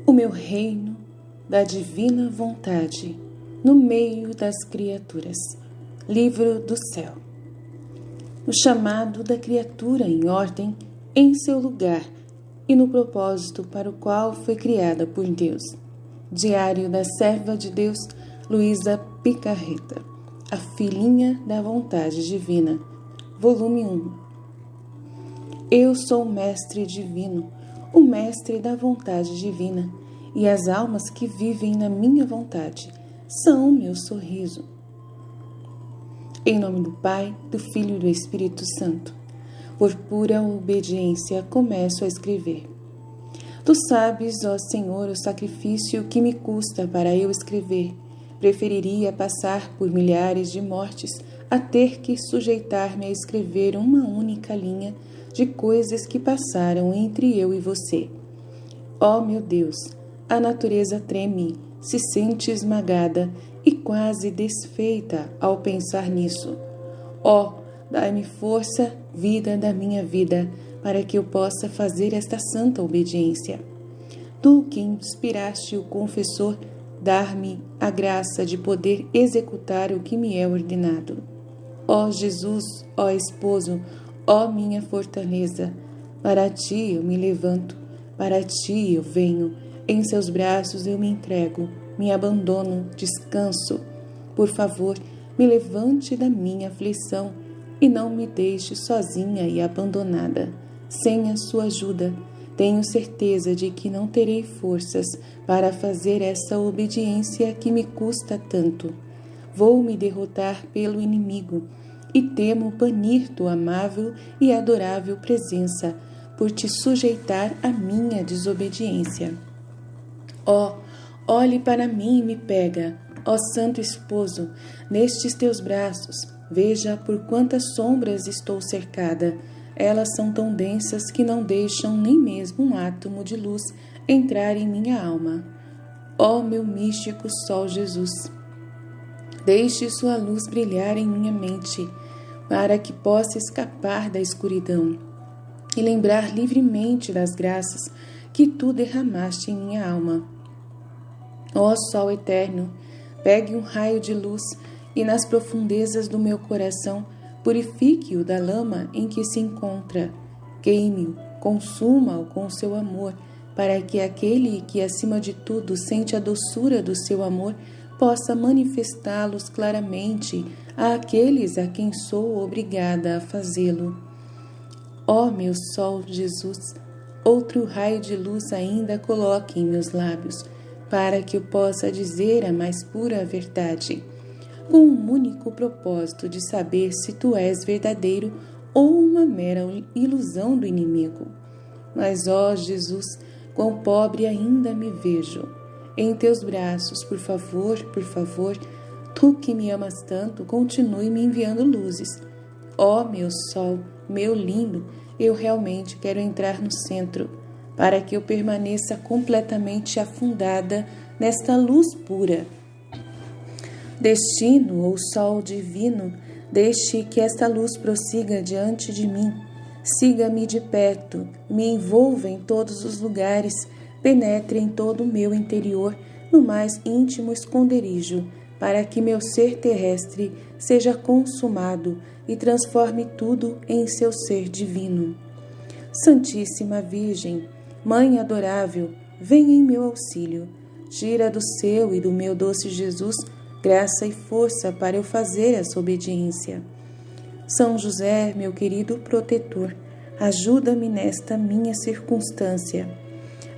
o meu reino da divina vontade no meio das criaturas. Livro do céu. O chamado da criatura em ordem, em seu lugar e no propósito para o qual foi criada por Deus. Diário da serva de Deus, Luísa Picarreta, a filhinha da vontade divina. Volume 1. Eu sou o mestre divino, o mestre da vontade divina, e as almas que vivem na minha vontade são o meu sorriso. Em nome do Pai, do Filho e do Espírito Santo, por pura obediência começo a escrever. Tu sabes, ó Senhor, o sacrifício que me custa para eu escrever. Preferiria passar por milhares de mortes a ter que sujeitar-me a escrever uma única linha de coisas que passaram entre eu e você. Ó meu Deus, a natureza treme, se sente esmagada e quase desfeita ao pensar nisso. Ó, dai-me força, vida da minha vida, para que eu possa fazer esta santa obediência. Tu que inspiraste o confessor, dar-me a graça de poder executar o que me é ordenado. Ó Jesus, ó esposo, ó minha fortaleza, para ti eu me levanto, para ti eu venho, em seus braços eu me entrego, me abandono, descanso. Por favor, me levante da minha aflição e não me deixe sozinha e abandonada. Sem a sua ajuda, tenho certeza de que não terei forças para fazer essa obediência que me custa tanto. Vou me derrotar pelo inimigo e temo banir tua amável e adorável presença por te sujeitar à minha desobediência. Ó, olhe para mim e me pega, ó santo esposo, nestes teus braços. Veja por quantas sombras estou cercada. Elas são tão densas que não deixam nem mesmo um átomo de luz entrar em minha alma. Ó meu místico Sol Jesus, deixe sua luz brilhar em minha mente, para que possa escapar da escuridão e lembrar livremente das graças que tu derramaste em minha alma. Ó Sol eterno, pegue um raio de luz e nas profundezas do meu coração purifique-o da lama em que se encontra. Queime-o, consuma-o com seu amor, para que aquele que acima de tudo sente a doçura do seu amor possa manifestá-los claramente àqueles a quem sou obrigada a fazê-lo. Ó meu Sol Jesus, outro raio de luz ainda coloque em meus lábios, para que eu possa dizer a mais pura verdade, com um único propósito de saber se tu és verdadeiro ou uma mera ilusão do inimigo. Mas, ó Jesus, quão pobre ainda me vejo. Em teus braços, por favor, tu que me amas tanto, continue me enviando luzes. Ó meu Sol, meu lindo, eu realmente quero entrar no centro, para que eu permaneça completamente afundada nesta luz pura. Destino ou Sol divino, deixe que esta luz prossiga diante de mim, siga-me de perto, me envolva em todos os lugares, penetre em todo o meu interior, no mais íntimo esconderijo, para que meu ser terrestre seja consumado e transforme tudo em seu ser divino. Santíssima Virgem, Mãe adorável, vem em meu auxílio. Tira do seu e do meu doce Jesus graça e força para eu fazer essa obediência. São José, meu querido protetor, ajuda-me nesta minha circunstância.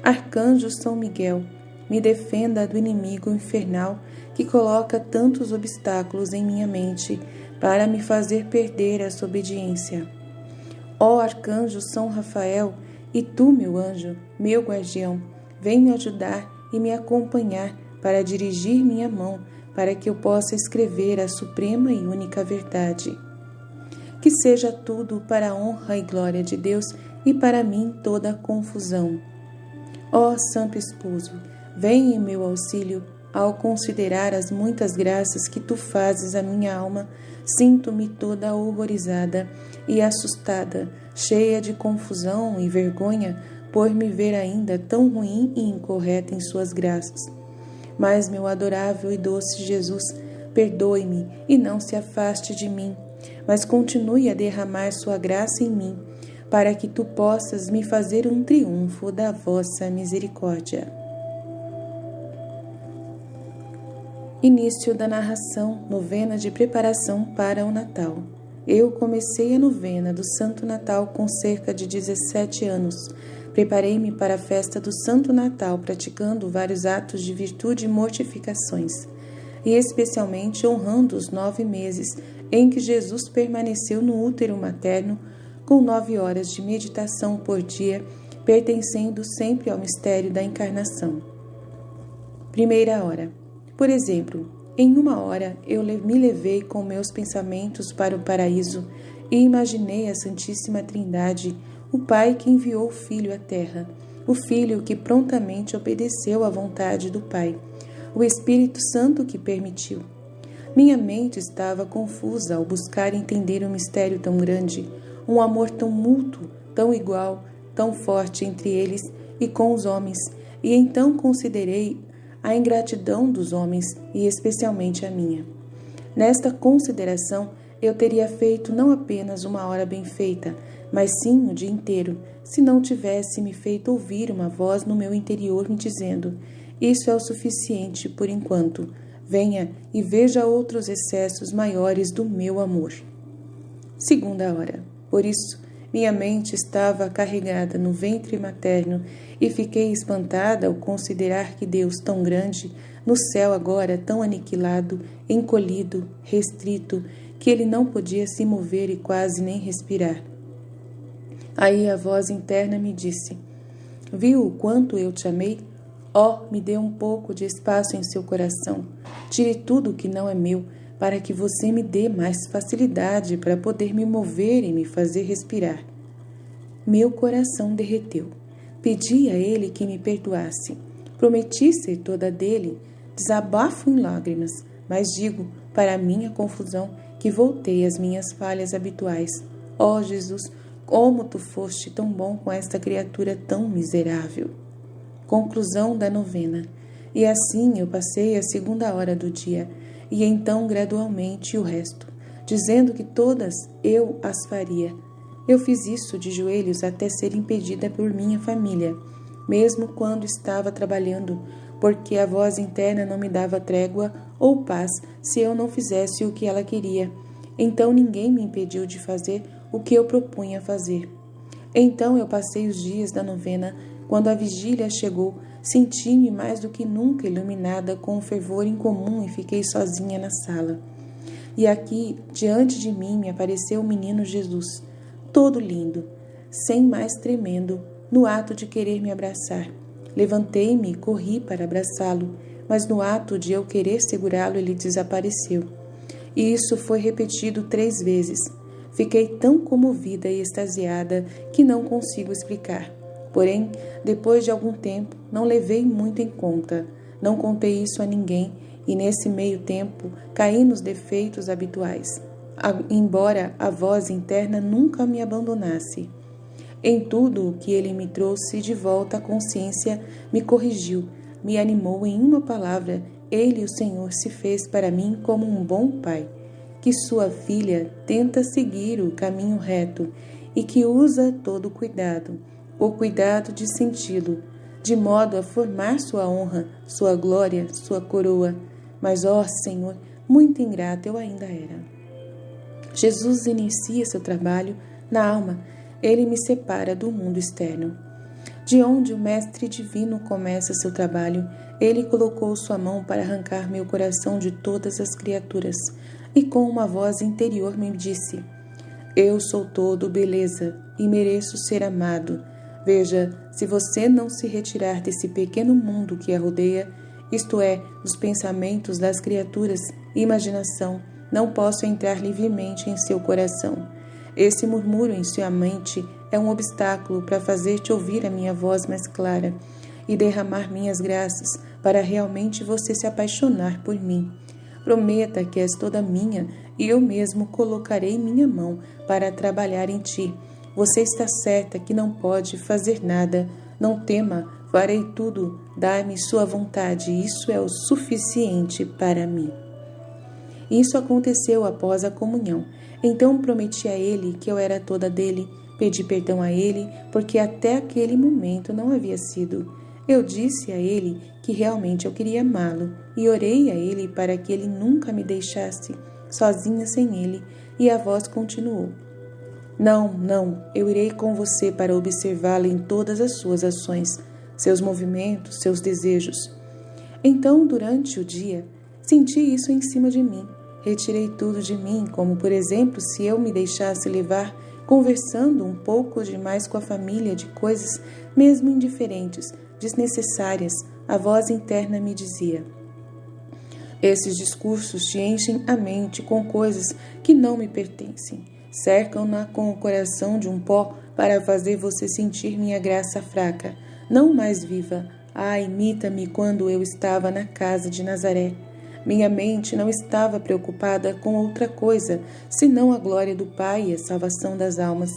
Arcanjo São Miguel, me defenda do inimigo infernal que coloca tantos obstáculos em minha mente para me fazer perder essa obediência. Ó Arcanjo São Rafael, e tu, meu anjo, meu guardião, vem me ajudar e me acompanhar para dirigir minha mão, para que eu possa escrever a suprema e única verdade. Que seja tudo para a honra e glória de Deus e para mim toda a confusão. Ó Santo Esposo, vem em meu auxílio. Ao considerar as muitas graças que tu fazes à minha alma, sinto-me toda horrorizada e assustada, cheia de confusão e vergonha por me ver ainda tão ruim e incorreta em suas graças. Mas, meu adorável e doce Jesus, perdoe-me e não se afaste de mim, mas continue a derramar sua graça em mim, para que tu possas me fazer um triunfo da vossa misericórdia. Início da narração, novena de preparação para o Natal. Eu comecei a novena do Santo Natal com cerca de 17 anos. Preparei-me para a festa do Santo Natal, praticando vários atos de virtude e mortificações, e especialmente honrando os 9 meses em que Jesus permaneceu no útero materno, com 9 horas de meditação por dia, pertencendo sempre ao mistério da encarnação. Primeira hora. Por exemplo, em 1 hora eu me levei com meus pensamentos para o paraíso e imaginei a Santíssima Trindade, o Pai que enviou o Filho à terra, o Filho que prontamente obedeceu à vontade do Pai, o Espírito Santo que permitiu. Minha mente estava confusa ao buscar entender um mistério tão grande, um amor tão mútuo, tão igual, tão forte entre eles e com os homens, e então considerei a ingratidão dos homens e especialmente a minha. Nesta consideração, eu teria feito não apenas 1 hora bem feita, mas sim o dia inteiro, se não tivesse me feito ouvir uma voz no meu interior me dizendo: isso é o suficiente por enquanto, venha e veja outros excessos maiores do meu amor. Segunda hora. Por isso, minha mente estava carregada no ventre materno e fiquei espantada ao considerar que Deus tão grande, no céu agora tão aniquilado, encolhido, restrito, que ele não podia se mover e quase nem respirar. Aí a voz interna me disse: viu o quanto eu te amei? Me dê um pouco de espaço em seu coração. Tire tudo que não é meu, para que você me dê mais facilidade para poder me mover e me fazer respirar. Meu coração derreteu. Pedi a ele que me perdoasse. Prometi ser toda dele. Desabafo em lágrimas, mas digo, para minha confusão, que voltei às minhas falhas habituais. Jesus, como tu foste tão bom com esta criatura tão miserável. Conclusão da novena. E assim eu passei a 2ª hora do dia, e então gradualmente o resto, dizendo que todas eu as faria. Eu fiz isso de joelhos até ser impedida por minha família, mesmo quando estava trabalhando, porque a voz interna não me dava trégua ou paz se eu não fizesse o que ela queria. Então ninguém me impediu de fazer o que eu propunha fazer. Então eu passei os dias da novena. Quando a vigília chegou, senti-me mais do que nunca iluminada com um fervor incomum e fiquei sozinha na sala. E aqui, diante de mim, me apareceu o menino Jesus, todo lindo, sem mais tremendo, no ato de querer me abraçar. Levantei-me e corri para abraçá-lo, mas no ato de eu querer segurá-lo, ele desapareceu. E isso foi repetido 3 vezes. Fiquei tão comovida e extasiada que não consigo explicar. Porém, depois de algum tempo, não levei muito em conta, não contei isso a ninguém e nesse meio tempo caí nos defeitos habituais, embora a voz interna nunca me abandonasse. Em tudo o que ele me trouxe de volta à consciência, me corrigiu, me animou. Em uma palavra, ele, o Senhor, se fez para mim como um bom pai, que sua filha tenta seguir o caminho reto e que usa todo o cuidado de senti-lo, de modo a formar sua honra, sua glória, sua coroa. Mas, Senhor, muito ingrata eu ainda era. Jesus inicia seu trabalho na alma. Ele me separa do mundo externo. De onde o Mestre Divino começa seu trabalho, ele colocou sua mão para arrancar meu coração de todas as criaturas, e com uma voz interior me disse: eu sou todo beleza e mereço ser amado. Veja, se você não se retirar desse pequeno mundo que a rodeia, isto é, dos pensamentos das criaturas e imaginação, não posso entrar livremente em seu coração. Esse murmúrio em sua mente é um obstáculo para fazer-te ouvir a minha voz mais clara e derramar minhas graças para realmente você se apaixonar por mim. Prometa que és toda minha e eu mesmo colocarei minha mão para trabalhar em ti. Você está certa que não pode fazer nada Não tema, farei tudo, dá-me sua vontade, isso é o suficiente para mim. Isso aconteceu após a comunhão. Então prometi a ele que eu era toda dele, pedi perdão a ele, porque até aquele momento não havia sido. Eu disse a ele que realmente eu queria amá-lo e orei a ele para que ele nunca me deixasse sozinha sem ele, e a voz continuou: Não, não, eu irei com você para observá-lo em todas as suas ações, seus movimentos, seus desejos. Então, durante o dia, senti isso em cima de mim. Retirei tudo de mim, como, por exemplo, se eu me deixasse levar, conversando um pouco demais com a família de coisas mesmo indiferentes, desnecessárias. A voz interna me dizia: Esses discursos te enchem a mente com coisas que não me pertencem. Cercam-na com o coração de um pó para fazer você sentir minha graça fraca, não mais viva. Ah, imita-me quando eu estava na casa de Nazaré. Minha mente não estava preocupada com outra coisa, senão a glória do Pai e a salvação das almas.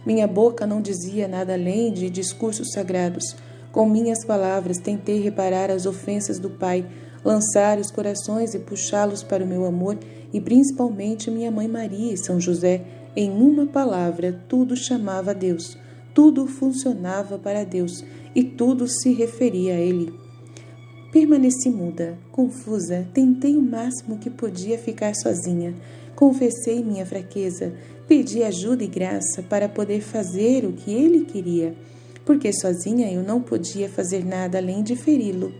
Minha boca não dizia nada além de discursos sagrados. Com minhas palavras tentei reparar as ofensas do Pai, lançar os corações e puxá-los para o meu amor, e principalmente minha mãe Maria e São José. Em uma palavra, tudo chamava a Deus, tudo funcionava para Deus e tudo se referia a Ele. Permaneci muda, confusa, tentei o máximo que podia ficar sozinha. Confessei minha fraqueza, pedi ajuda e graça para poder fazer o que ele queria, porque sozinha eu não podia fazer nada além de feri-lo.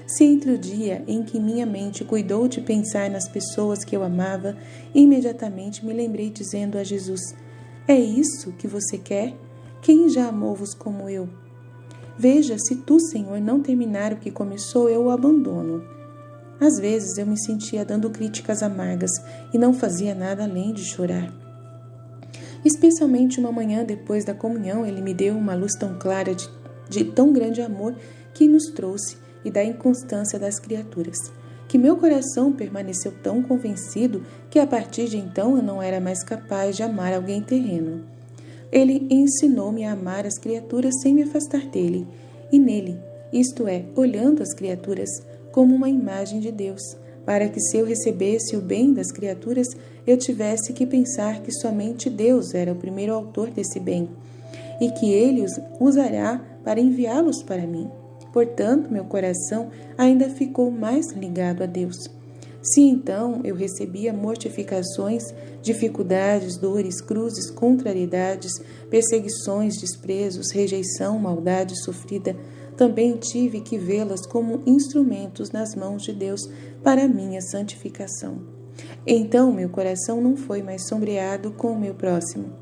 Se entre o dia em que minha mente cuidou de pensar nas pessoas que eu amava, imediatamente me lembrei dizendo a Jesus: É isso que você quer? Quem já amou-vos como eu? Veja, se tu, Senhor, não terminar o que começou, eu o abandono. Às vezes eu me sentia dando críticas amargas e não fazia nada além de chorar. Especialmente uma manhã depois da comunhão, ele me deu uma luz tão clara de tão grande amor que nos trouxe e da inconstância das criaturas, que meu coração permaneceu tão convencido que a partir de então eu não era mais capaz de amar alguém terreno. Ele ensinou-me a amar as criaturas sem me afastar dele, e nele, isto é, olhando as criaturas como uma imagem de Deus, para que se eu recebesse o bem das criaturas, eu tivesse que pensar que somente Deus era o primeiro autor desse bem, e que Ele os usará para enviá-los para mim. Portanto, meu coração ainda ficou mais ligado a Deus. Se então eu recebia mortificações, dificuldades, dores, cruzes, contrariedades, perseguições, desprezos, rejeição, maldade sofrida, também tive que vê-las como instrumentos nas mãos de Deus para a minha santificação. Então meu coração não foi mais sombreado com o meu próximo.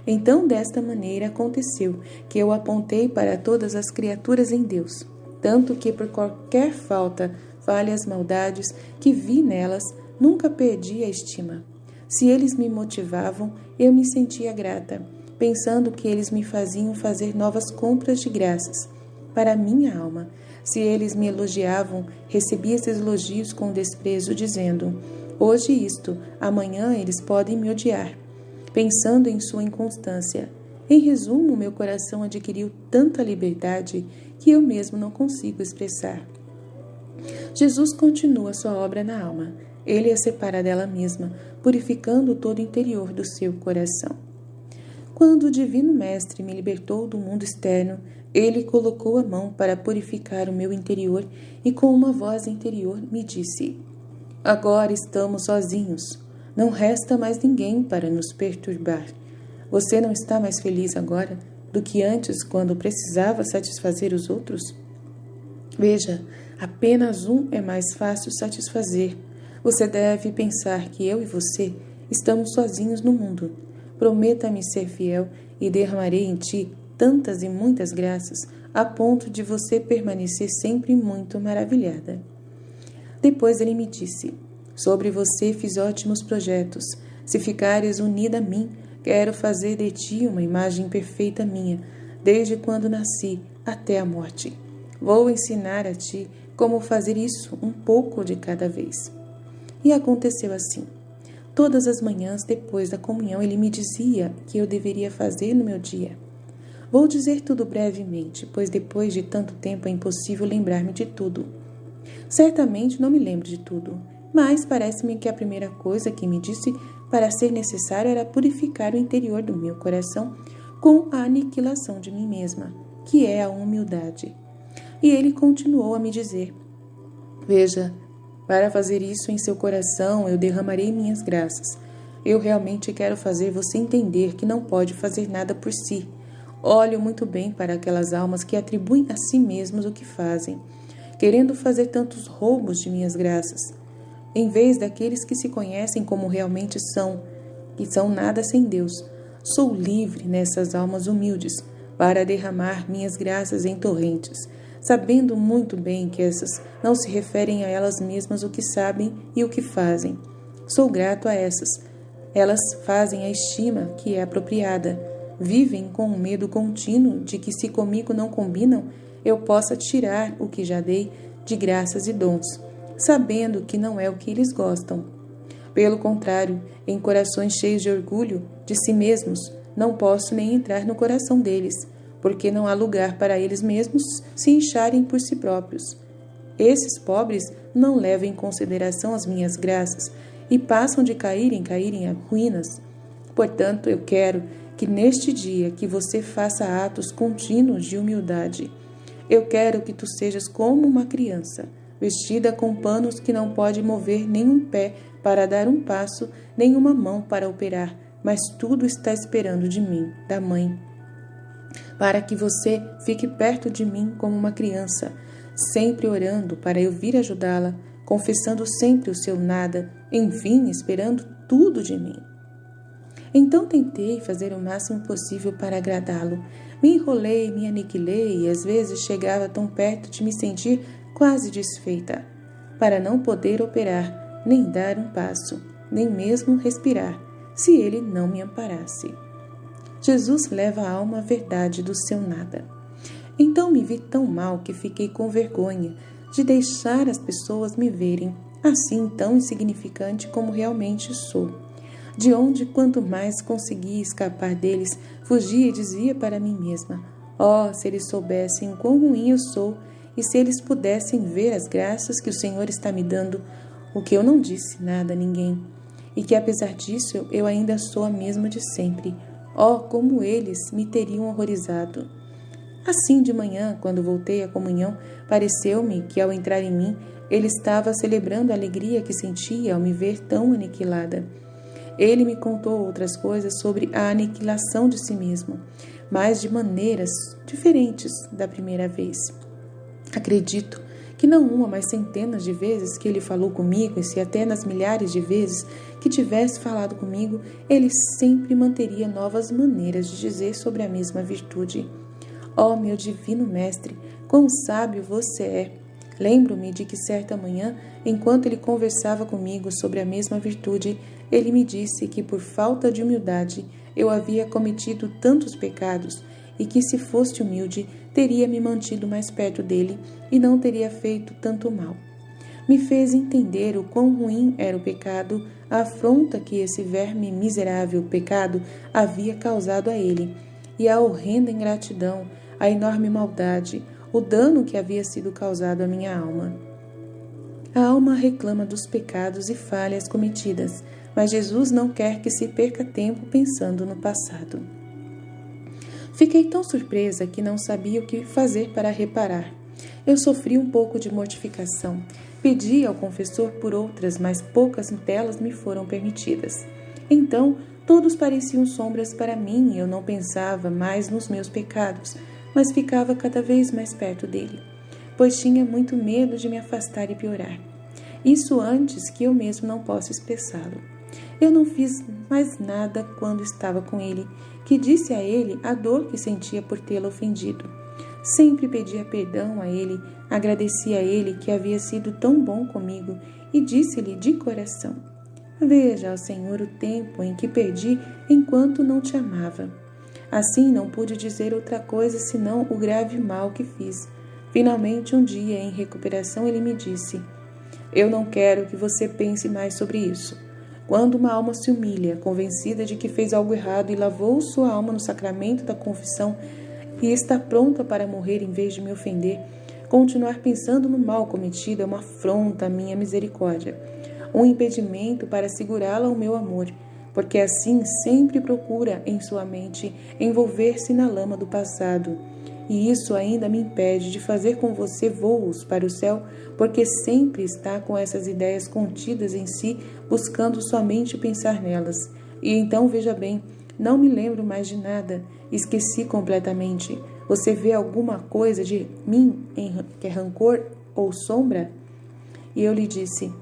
Então, desta maneira, aconteceu que eu apontei para todas as criaturas em Deus, tanto que por qualquer falhas, maldades que vi nelas, nunca perdi a estima. Se eles me motivavam, eu me sentia grata, pensando que eles me faziam fazer novas compras de graças para a minha alma. Se eles me elogiavam, recebia esses elogios com desprezo, dizendo: hoje isto, amanhã eles podem me odiar, pensando em sua inconstância. Em resumo, meu coração adquiriu tanta liberdade que eu mesmo não consigo expressar. Jesus continua sua obra na alma. Ele a separa dela mesma, purificando todo o interior do seu coração. Quando o Divino Mestre me libertou do mundo externo, ele colocou a mão para purificar o meu interior e com uma voz interior me disse: agora estamos sozinhos. Não resta mais ninguém para nos perturbar. Você não está mais feliz agora do que antes, quando precisava satisfazer os outros? Veja, apenas um é mais fácil satisfazer. Você deve pensar que eu e você estamos sozinhos no mundo. Prometa-me ser fiel e derramarei em ti tantas e muitas graças, a ponto de você permanecer sempre muito maravilhada. Depois ele me disse: sobre você fiz ótimos projetos. Se ficares unida a mim, quero fazer de ti uma imagem perfeita minha, desde quando nasci até a morte. Vou ensinar a ti como fazer isso, um pouco de cada vez. E aconteceu assim. Todas as manhãs depois da comunhão ele me dizia que eu deveria fazer no meu dia. Vou dizer tudo brevemente, pois depois de tanto tempo é impossível lembrar-me de tudo. Certamente não me lembro de tudo, mas parece-me que a primeira coisa que me disse para ser necessário era purificar o interior do meu coração com a aniquilação de mim mesma, que é a humildade. E ele continuou a me dizer: veja, para fazer isso em seu coração eu derramarei minhas graças. Eu realmente quero fazer você entender que não pode fazer nada por si. Olho muito bem para aquelas almas que atribuem a si mesmos o que fazem, querendo fazer tantos roubos de minhas graças, em vez daqueles que se conhecem como realmente são, e são nada sem Deus. Sou livre nessas almas humildes para derramar minhas graças em torrentes, sabendo muito bem que essas não se referem a elas mesmas o que sabem e o que fazem. Sou grato a essas. Elas fazem a estima que é apropriada. Vivem com um medo contínuo de que, se comigo não combinam, eu possa tirar o que já dei de graças e dons, sabendo que não é o que eles gostam. Pelo contrário, em corações cheios de orgulho de si mesmos, não posso nem entrar no coração deles, porque não há lugar para eles mesmos se incharem por si próprios. Esses pobres não levam em consideração as minhas graças e passam de cair em ruínas. Portanto, eu quero que neste dia que você faça atos contínuos de humildade. Eu quero que tu sejas como uma criança, vestida com panos que não pode mover nem um pé para dar um passo, nem uma mão para operar, mas tudo está esperando de mim, da mãe. Para que você fique perto de mim como uma criança, sempre orando para eu vir ajudá-la, confessando sempre o seu nada, enfim, esperando tudo de mim. Então tentei fazer o máximo possível para agradá-lo. Me enrolei, me aniquilei e às vezes chegava tão perto de me sentir quase desfeita, para não poder operar, nem dar um passo, nem mesmo respirar, se ele não me amparasse. Jesus leva a alma à verdade do seu nada. Então me vi tão mal que fiquei com vergonha de deixar as pessoas me verem assim tão insignificante como realmente sou. De onde, quanto mais conseguia escapar deles, fugia e dizia para mim mesma: se eles soubessem o quão ruim eu sou, e se eles pudessem ver as graças que o Senhor está me dando, o que eu não disse nada a ninguém, e que apesar disso eu ainda sou a mesma de sempre. Como eles me teriam horrorizado. Assim, de manhã, quando voltei à comunhão, pareceu-me que, ao entrar em mim, ele estava celebrando a alegria que sentia ao me ver tão aniquilada. Ele me contou outras coisas sobre a aniquilação de si mesmo, mas de maneiras diferentes da primeira vez. Acredito que não uma, mas centenas de vezes que ele falou comigo, e se até nas milhares de vezes que tivesse falado comigo, ele sempre manteria novas maneiras de dizer sobre a mesma virtude. Meu divino mestre, quão sábio você é! Lembro-me de que certa manhã, enquanto ele conversava comigo sobre a mesma virtude, ele me disse que por falta de humildade eu havia cometido tantos pecados e que, se fosse humilde, teria me mantido mais perto dele e não teria feito tanto mal. Me fez entender o quão ruim era o pecado, a afronta que esse verme miserável pecado havia causado a ele, e a horrenda ingratidão, a enorme maldade, o dano que havia sido causado à minha alma. A alma reclama dos pecados e falhas cometidas, mas Jesus não quer que se perca tempo pensando no passado. Fiquei tão surpresa que não sabia o que fazer para reparar. Eu sofri um pouco de mortificação. Pedi ao confessor por outras, mas poucas delas me foram permitidas. Então, todos pareciam sombras para mim e eu não pensava mais nos meus pecados, mas ficava cada vez mais perto dele, pois tinha muito medo de me afastar e piorar. Isso antes que eu mesmo não possa expressá-lo. Eu não fiz mais nada quando estava com ele, que disse a ele a dor que sentia por tê-lo ofendido. Sempre pedia perdão a ele, agradeci a ele que havia sido tão bom comigo e disse-lhe de coração: veja, ó Senhor, o tempo em que perdi enquanto não te amava. Assim não pude dizer outra coisa senão o grave mal que fiz. Finalmente, um dia, em recuperação, ele me disse: eu não quero que você pense mais sobre isso. Quando uma alma se humilha, convencida de que fez algo errado e lavou sua alma no sacramento da confissão, e está pronta para morrer em vez de me ofender. Continuar pensando no mal cometido é uma afronta à minha misericórdia, um impedimento para segurá-la ao meu amor, porque assim sempre procura em sua mente envolver-se na lama do passado. E isso ainda me impede de fazer com você voos para o céu, porque sempre está com essas ideias contidas em si, buscando somente pensar nelas. E então, veja bem, não me lembro mais de nada, esqueci completamente. Você vê alguma coisa de mim que é rancor ou sombra? E eu lhe disse: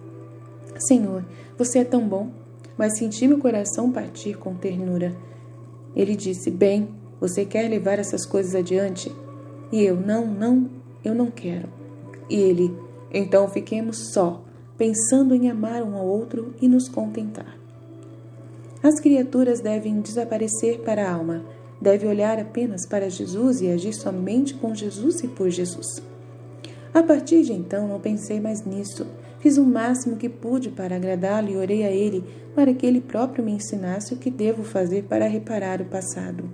Senhor, você é tão bom, mas senti meu coração partir com ternura. Ele disse: bem, você quer levar essas coisas adiante? E eu: eu não quero. E ele: então fiquemos só, pensando em amar um ao outro e nos contentar. As criaturas devem desaparecer para a alma, deve olhar apenas para Jesus e agir somente com Jesus e por Jesus. A partir de então não pensei mais nisso. Fiz o máximo que pude para agradá-lo e orei a ele para que ele próprio me ensinasse o que devo fazer para reparar o passado.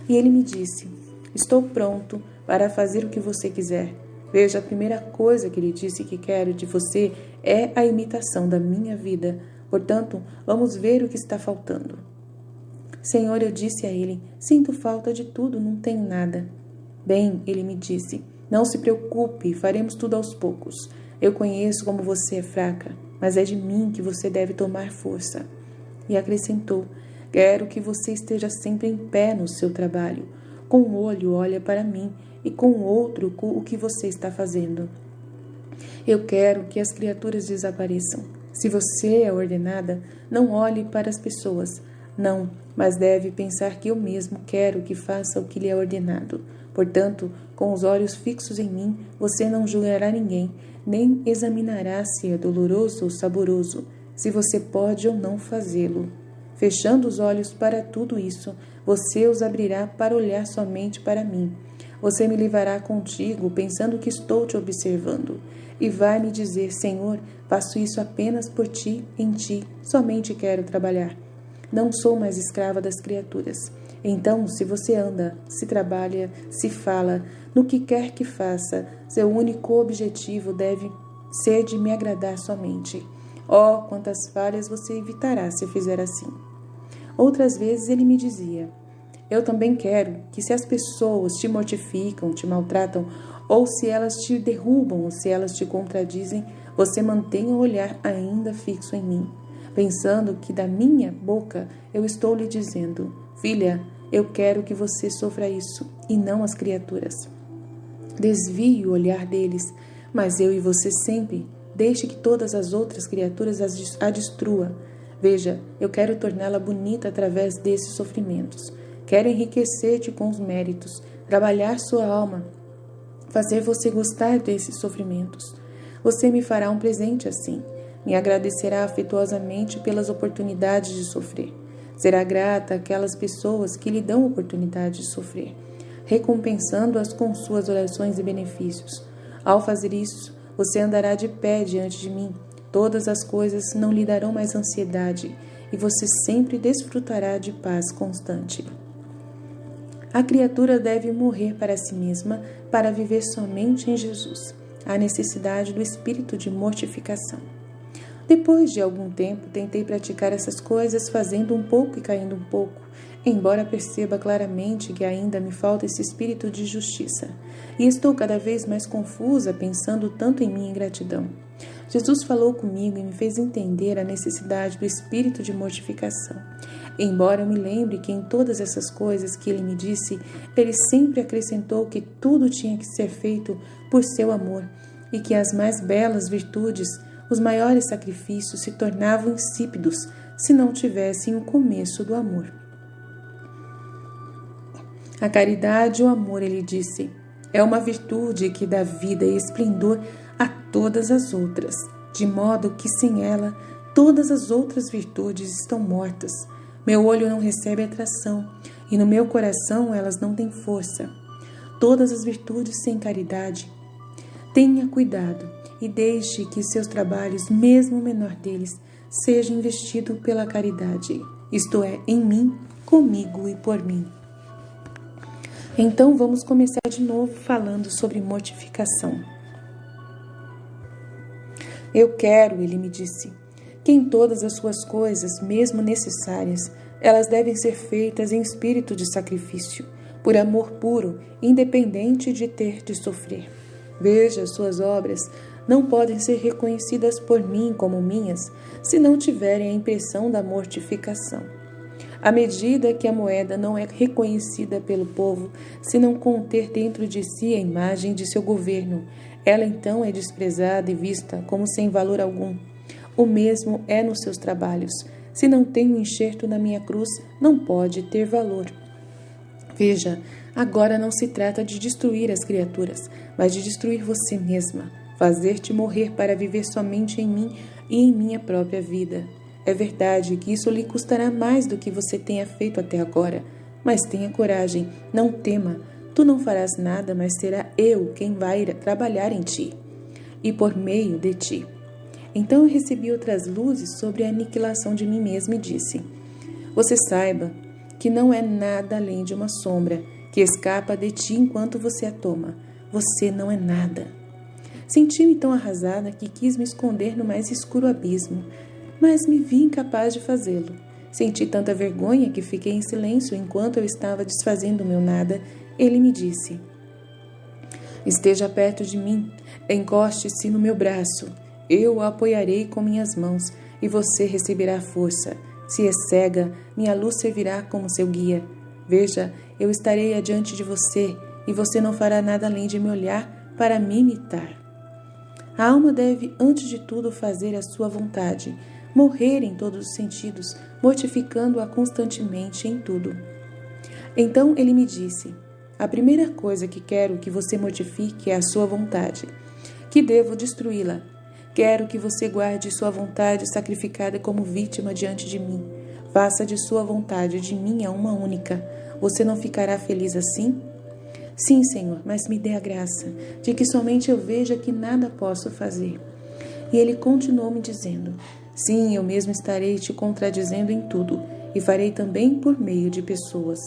E ele me disse: estou pronto para fazer o que você quiser. Veja, a primeira coisa que lhe disse que quero de você é a imitação da minha vida. Portanto, vamos ver o que está faltando. Senhor, eu disse a ele: sinto falta de tudo, não tenho nada. Bem, ele me disse: não se preocupe, faremos tudo aos poucos. Eu conheço como você é fraca, mas é de mim que você deve tomar força. E acrescentou: quero que você esteja sempre em pé no seu trabalho. Com um olho olha para mim e com o outro o que você está fazendo. Eu quero que as criaturas desapareçam. Se você é ordenada, não olhe para as pessoas. Não, mas deve pensar que eu mesmo quero que faça o que lhe é ordenado. Portanto, com os olhos fixos em mim, você não julgará ninguém, nem examinará se é doloroso ou saboroso, se você pode ou não fazê-lo. Fechando os olhos para tudo isso, você os abrirá para olhar somente para mim. Você me levará contigo, pensando que estou te observando, e vai me dizer: Senhor, faço isso apenas por ti, em ti, somente quero trabalhar. Não sou mais escrava das criaturas. Então, se você anda, se trabalha, se fala, no que quer que faça, seu único objetivo deve ser de me agradar somente. Oh, quantas falhas você evitará se fizer assim. Outras vezes ele me dizia: eu também quero que, se as pessoas te mortificam, te maltratam, ou se elas te derrubam, ou se elas te contradizem, você mantenha o olhar ainda fixo em mim, pensando que da minha boca eu estou lhe dizendo: filha, eu quero que você sofra isso, e não as criaturas. Desvie o olhar deles, mas eu e você sempre. Deixe que todas as outras criaturas a destrua. Veja, eu quero torná-la bonita através desses sofrimentos. Quero enriquecer-te com os méritos, trabalhar sua alma, fazer você gostar desses sofrimentos. Você me fará um presente assim. Me agradecerá afetuosamente pelas oportunidades de sofrer. Será grata àquelas pessoas que lhe dão oportunidade de sofrer, recompensando-as com suas orações e benefícios. Ao fazer isso, você andará de pé diante de mim. Todas as coisas não lhe darão mais ansiedade e você sempre desfrutará de paz constante. A criatura deve morrer para si mesma para viver somente em Jesus. Há necessidade do espírito de mortificação. Depois de algum tempo, tentei praticar essas coisas, fazendo um pouco e caindo um pouco, embora perceba claramente que ainda me falta esse espírito de justiça. E estou cada vez mais confusa, pensando tanto em minha ingratidão. Jesus falou comigo e me fez entender a necessidade do espírito de mortificação. Embora eu me lembre que em todas essas coisas que ele me disse, ele sempre acrescentou que tudo tinha que ser feito por seu amor e que as mais belas virtudes, os maiores sacrifícios se tornavam insípidos se não tivessem o começo do amor. A caridade e o amor, ele disse, é uma virtude que dá vida e esplendor a todas as outras, de modo que sem ela todas as outras virtudes estão mortas. Meu olho não recebe atração e no meu coração elas não têm força. Todas as virtudes sem caridade. Tenha cuidado e deixe que seus trabalhos, mesmo o menor deles, seja investido pela caridade, isto é, em mim, comigo e por mim. Então vamos começar de novo falando sobre mortificação. Eu quero, ele me disse, que em todas as suas coisas, mesmo necessárias, elas devem ser feitas em espírito de sacrifício, por amor puro, independente de ter de sofrer. Veja, suas obras não podem ser reconhecidas por mim como minhas, se não tiverem a impressão da mortificação. À medida que a moeda não é reconhecida pelo povo, se não conter dentro de si a imagem de seu governo, ela então é desprezada e vista como sem valor algum. O mesmo é nos seus trabalhos. Se não tem um enxerto na minha cruz, não pode ter valor. Veja, agora não se trata de destruir as criaturas, mas de destruir você mesma, fazer-te morrer para viver somente em mim e em minha própria vida. É verdade que isso lhe custará mais do que você tenha feito até agora, mas tenha coragem, não tema. Tu não farás nada, mas será eu quem vai trabalhar em ti e por meio de ti. Então eu recebi outras luzes sobre a aniquilação de mim mesma e disse: você saiba que não é nada além de uma sombra que escapa de ti enquanto você a toma. Você não é nada. Senti-me tão arrasada que quis me esconder no mais escuro abismo, mas me vi incapaz de fazê-lo. Senti tanta vergonha que fiquei em silêncio enquanto eu estava desfazendo o meu nada. Ele me disse: esteja perto de mim, encoste-se no meu braço. Eu o apoiarei com minhas mãos e você receberá força. Se é cega, minha luz servirá como seu guia. Veja, eu estarei adiante de você e você não fará nada além de me olhar para me imitar. A alma deve, antes de tudo, fazer a sua vontade, morrer em todos os sentidos, mortificando-a constantemente em tudo. Então ele me disse: a primeira coisa que quero que você mortifique é a sua vontade, que devo destruí-la. Quero que você guarde sua vontade sacrificada como vítima diante de mim. Faça de sua vontade de mim a uma única. Você não ficará feliz assim? Sim, Senhor, mas me dê a graça de que somente eu veja que nada posso fazer. E ele continuou me dizendo: sim, eu mesmo estarei te contradizendo em tudo, e farei também por meio de pessoas.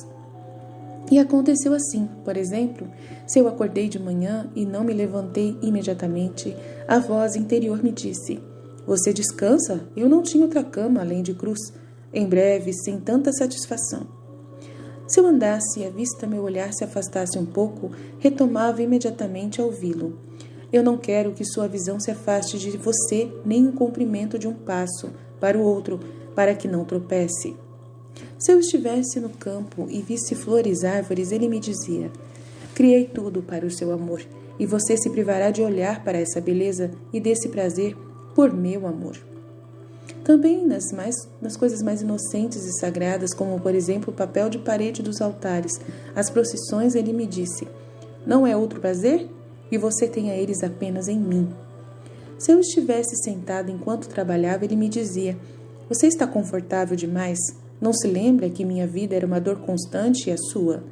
E aconteceu assim, por exemplo, se eu acordei de manhã e não me levantei imediatamente, a voz interior me disse: você descansa? Eu não tinha outra cama além de cruz. Em breve, sem tanta satisfação. Se eu andasse e à vista meu olhar se afastasse um pouco, retomava imediatamente a ouvi-lo. Eu não quero que sua visão se afaste de você, nem o comprimento de um passo para o outro, para que não tropece. Se eu estivesse no campo e visse flores e árvores, ele me dizia: criei tudo para o seu amor, e você se privará de olhar para essa beleza e desse prazer por meu amor. Também nas coisas mais inocentes e sagradas, como por exemplo o papel de parede dos altares, as procissões, ele me disse: não é outro prazer? E você tem a eles apenas em mim. Se eu estivesse sentado enquanto trabalhava, ele me dizia: você está confortável demais? Não se lembra que minha vida era uma dor constante e a sua?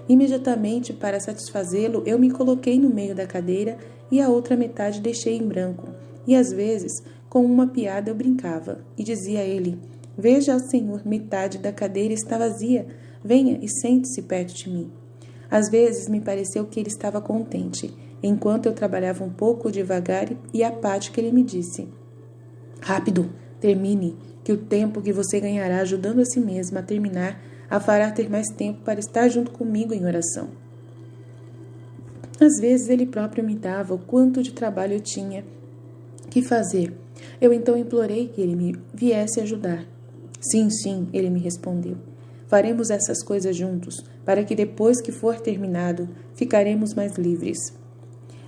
Imediatamente, para satisfazê-lo, eu me coloquei no meio da cadeira e a outra metade deixei em branco. E às vezes, com uma piada, eu brincava e dizia a ele: veja, Senhor, metade da cadeira está vazia. Venha e sente-se perto de mim. Às vezes me pareceu que ele estava contente, enquanto eu trabalhava um pouco devagar e apática, ele me disse: rápido, termine, que o tempo que você ganhará ajudando a si mesma a terminar a fará ter mais tempo para estar junto comigo em oração. Às vezes ele próprio me dava o quanto de trabalho eu tinha que fazer. Eu então implorei que ele me viesse ajudar. Sim, sim, ele me respondeu. Faremos essas coisas juntos, para que depois que for terminado, ficaremos mais livres.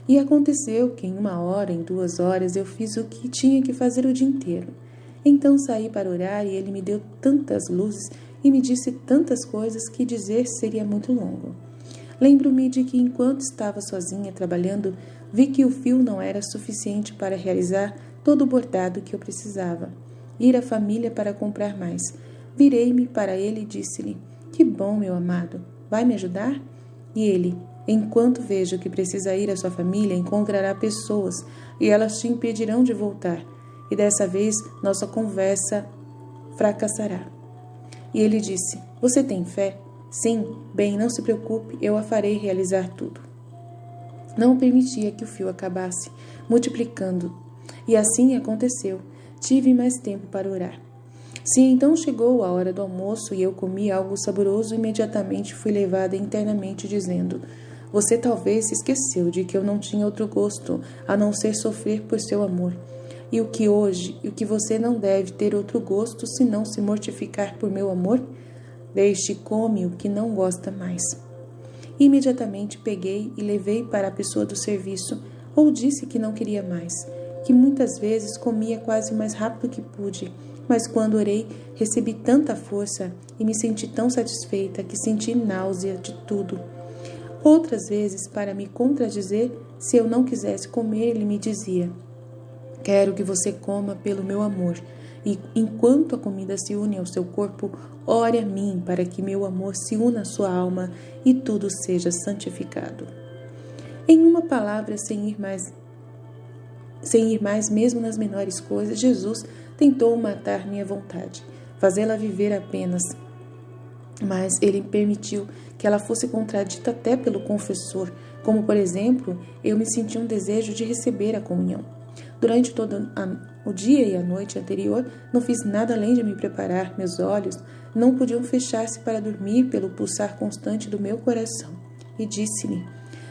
E aconteceu que em 1 hora, em 2 horas, eu fiz o que tinha que fazer o dia inteiro. Então saí para orar e ele me deu tantas luzes e me disse tantas coisas que dizer seria muito longo. Lembro-me de que enquanto estava sozinha trabalhando, vi que o fio não era suficiente para realizar todo o bordado que eu precisava. Ir à família para comprar mais. Virei-me para ele e disse-lhe: que bom, meu amado, vai me ajudar? E ele: enquanto vejo que precisa ir à sua família, encontrará pessoas e elas te impedirão de voltar. E dessa vez nossa conversa fracassará. E ele disse: você tem fé? Sim, bem, não se preocupe, eu a farei realizar tudo. Não permitia que o fio acabasse, multiplicando. E assim aconteceu. Tive mais tempo para orar. Se então chegou a hora do almoço e eu comi algo saboroso, imediatamente fui levada internamente dizendo: você talvez se esqueceu de que eu não tinha outro gosto a não ser sofrer por seu amor. E o que você não deve ter outro gosto senão se mortificar por meu amor? Deixe e come o que não gosta mais. Imediatamente peguei e levei para a pessoa do serviço, ou disse que não queria mais, que muitas vezes comia quase o mais rápido que pude, mas quando orei, recebi tanta força e me senti tão satisfeita que senti náusea de tudo. Outras vezes, para me contradizer, se eu não quisesse comer, ele me dizia: quero que você coma pelo meu amor, e enquanto a comida se une ao seu corpo, ore a mim para que meu amor se una à sua alma e tudo seja santificado. Em uma palavra, sem ir mais mesmo nas menores coisas, Jesus tentou matar minha vontade, fazê-la viver apenas. Mas ele permitiu que ela fosse contradita até pelo confessor, como, por exemplo, eu me senti um desejo de receber a comunhão. Durante todo o dia e a noite anterior, não fiz nada além de me preparar. Meus olhos não podiam fechar-se para dormir pelo pulsar constante do meu coração. E disse-lhe: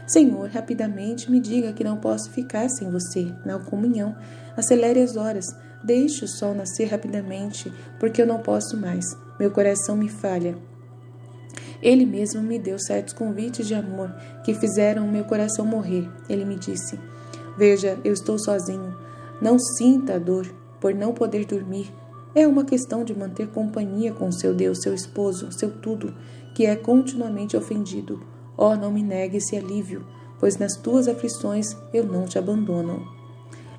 Senhor, rapidamente me diga que não posso ficar sem você na comunhão. Acelere as horas, deixe o sol nascer rapidamente, porque eu não posso mais. Meu coração me falha. Ele mesmo me deu certos convites de amor que fizeram o meu coração morrer. Ele me disse: veja, eu estou sozinho. Não sinta a dor por não poder dormir. É uma questão de manter companhia com seu Deus, seu esposo, seu tudo, que é continuamente ofendido. Oh, não me negue esse alívio, pois nas tuas aflições eu não te abandono.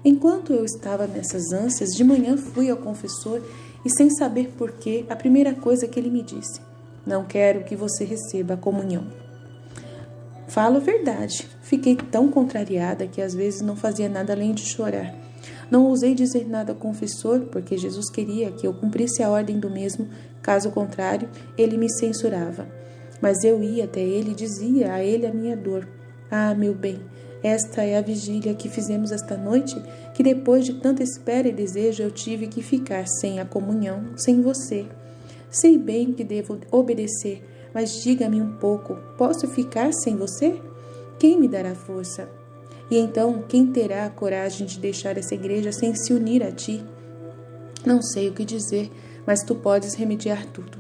Enquanto eu estava nessas ânsias, de manhã fui ao confessor e, sem saber porquê, a primeira coisa que ele me disse: não quero que você receba a comunhão. Falo a verdade, fiquei tão contrariada que às vezes não fazia nada além de chorar. Não ousei dizer nada ao confessor, porque Jesus queria que eu cumprisse a ordem do mesmo, caso contrário, ele me censurava. Mas eu ia até ele e dizia a ele a minha dor. Ah, meu bem, esta é a vigília que fizemos esta noite, que depois de tanta espera e desejo eu tive que ficar sem a comunhão, sem você. Sei bem que devo obedecer, mas diga-me um pouco, posso ficar sem você? Quem me dará força? E então, quem terá a coragem de deixar essa igreja sem se unir a ti? Não sei o que dizer, mas tu podes remediar tudo.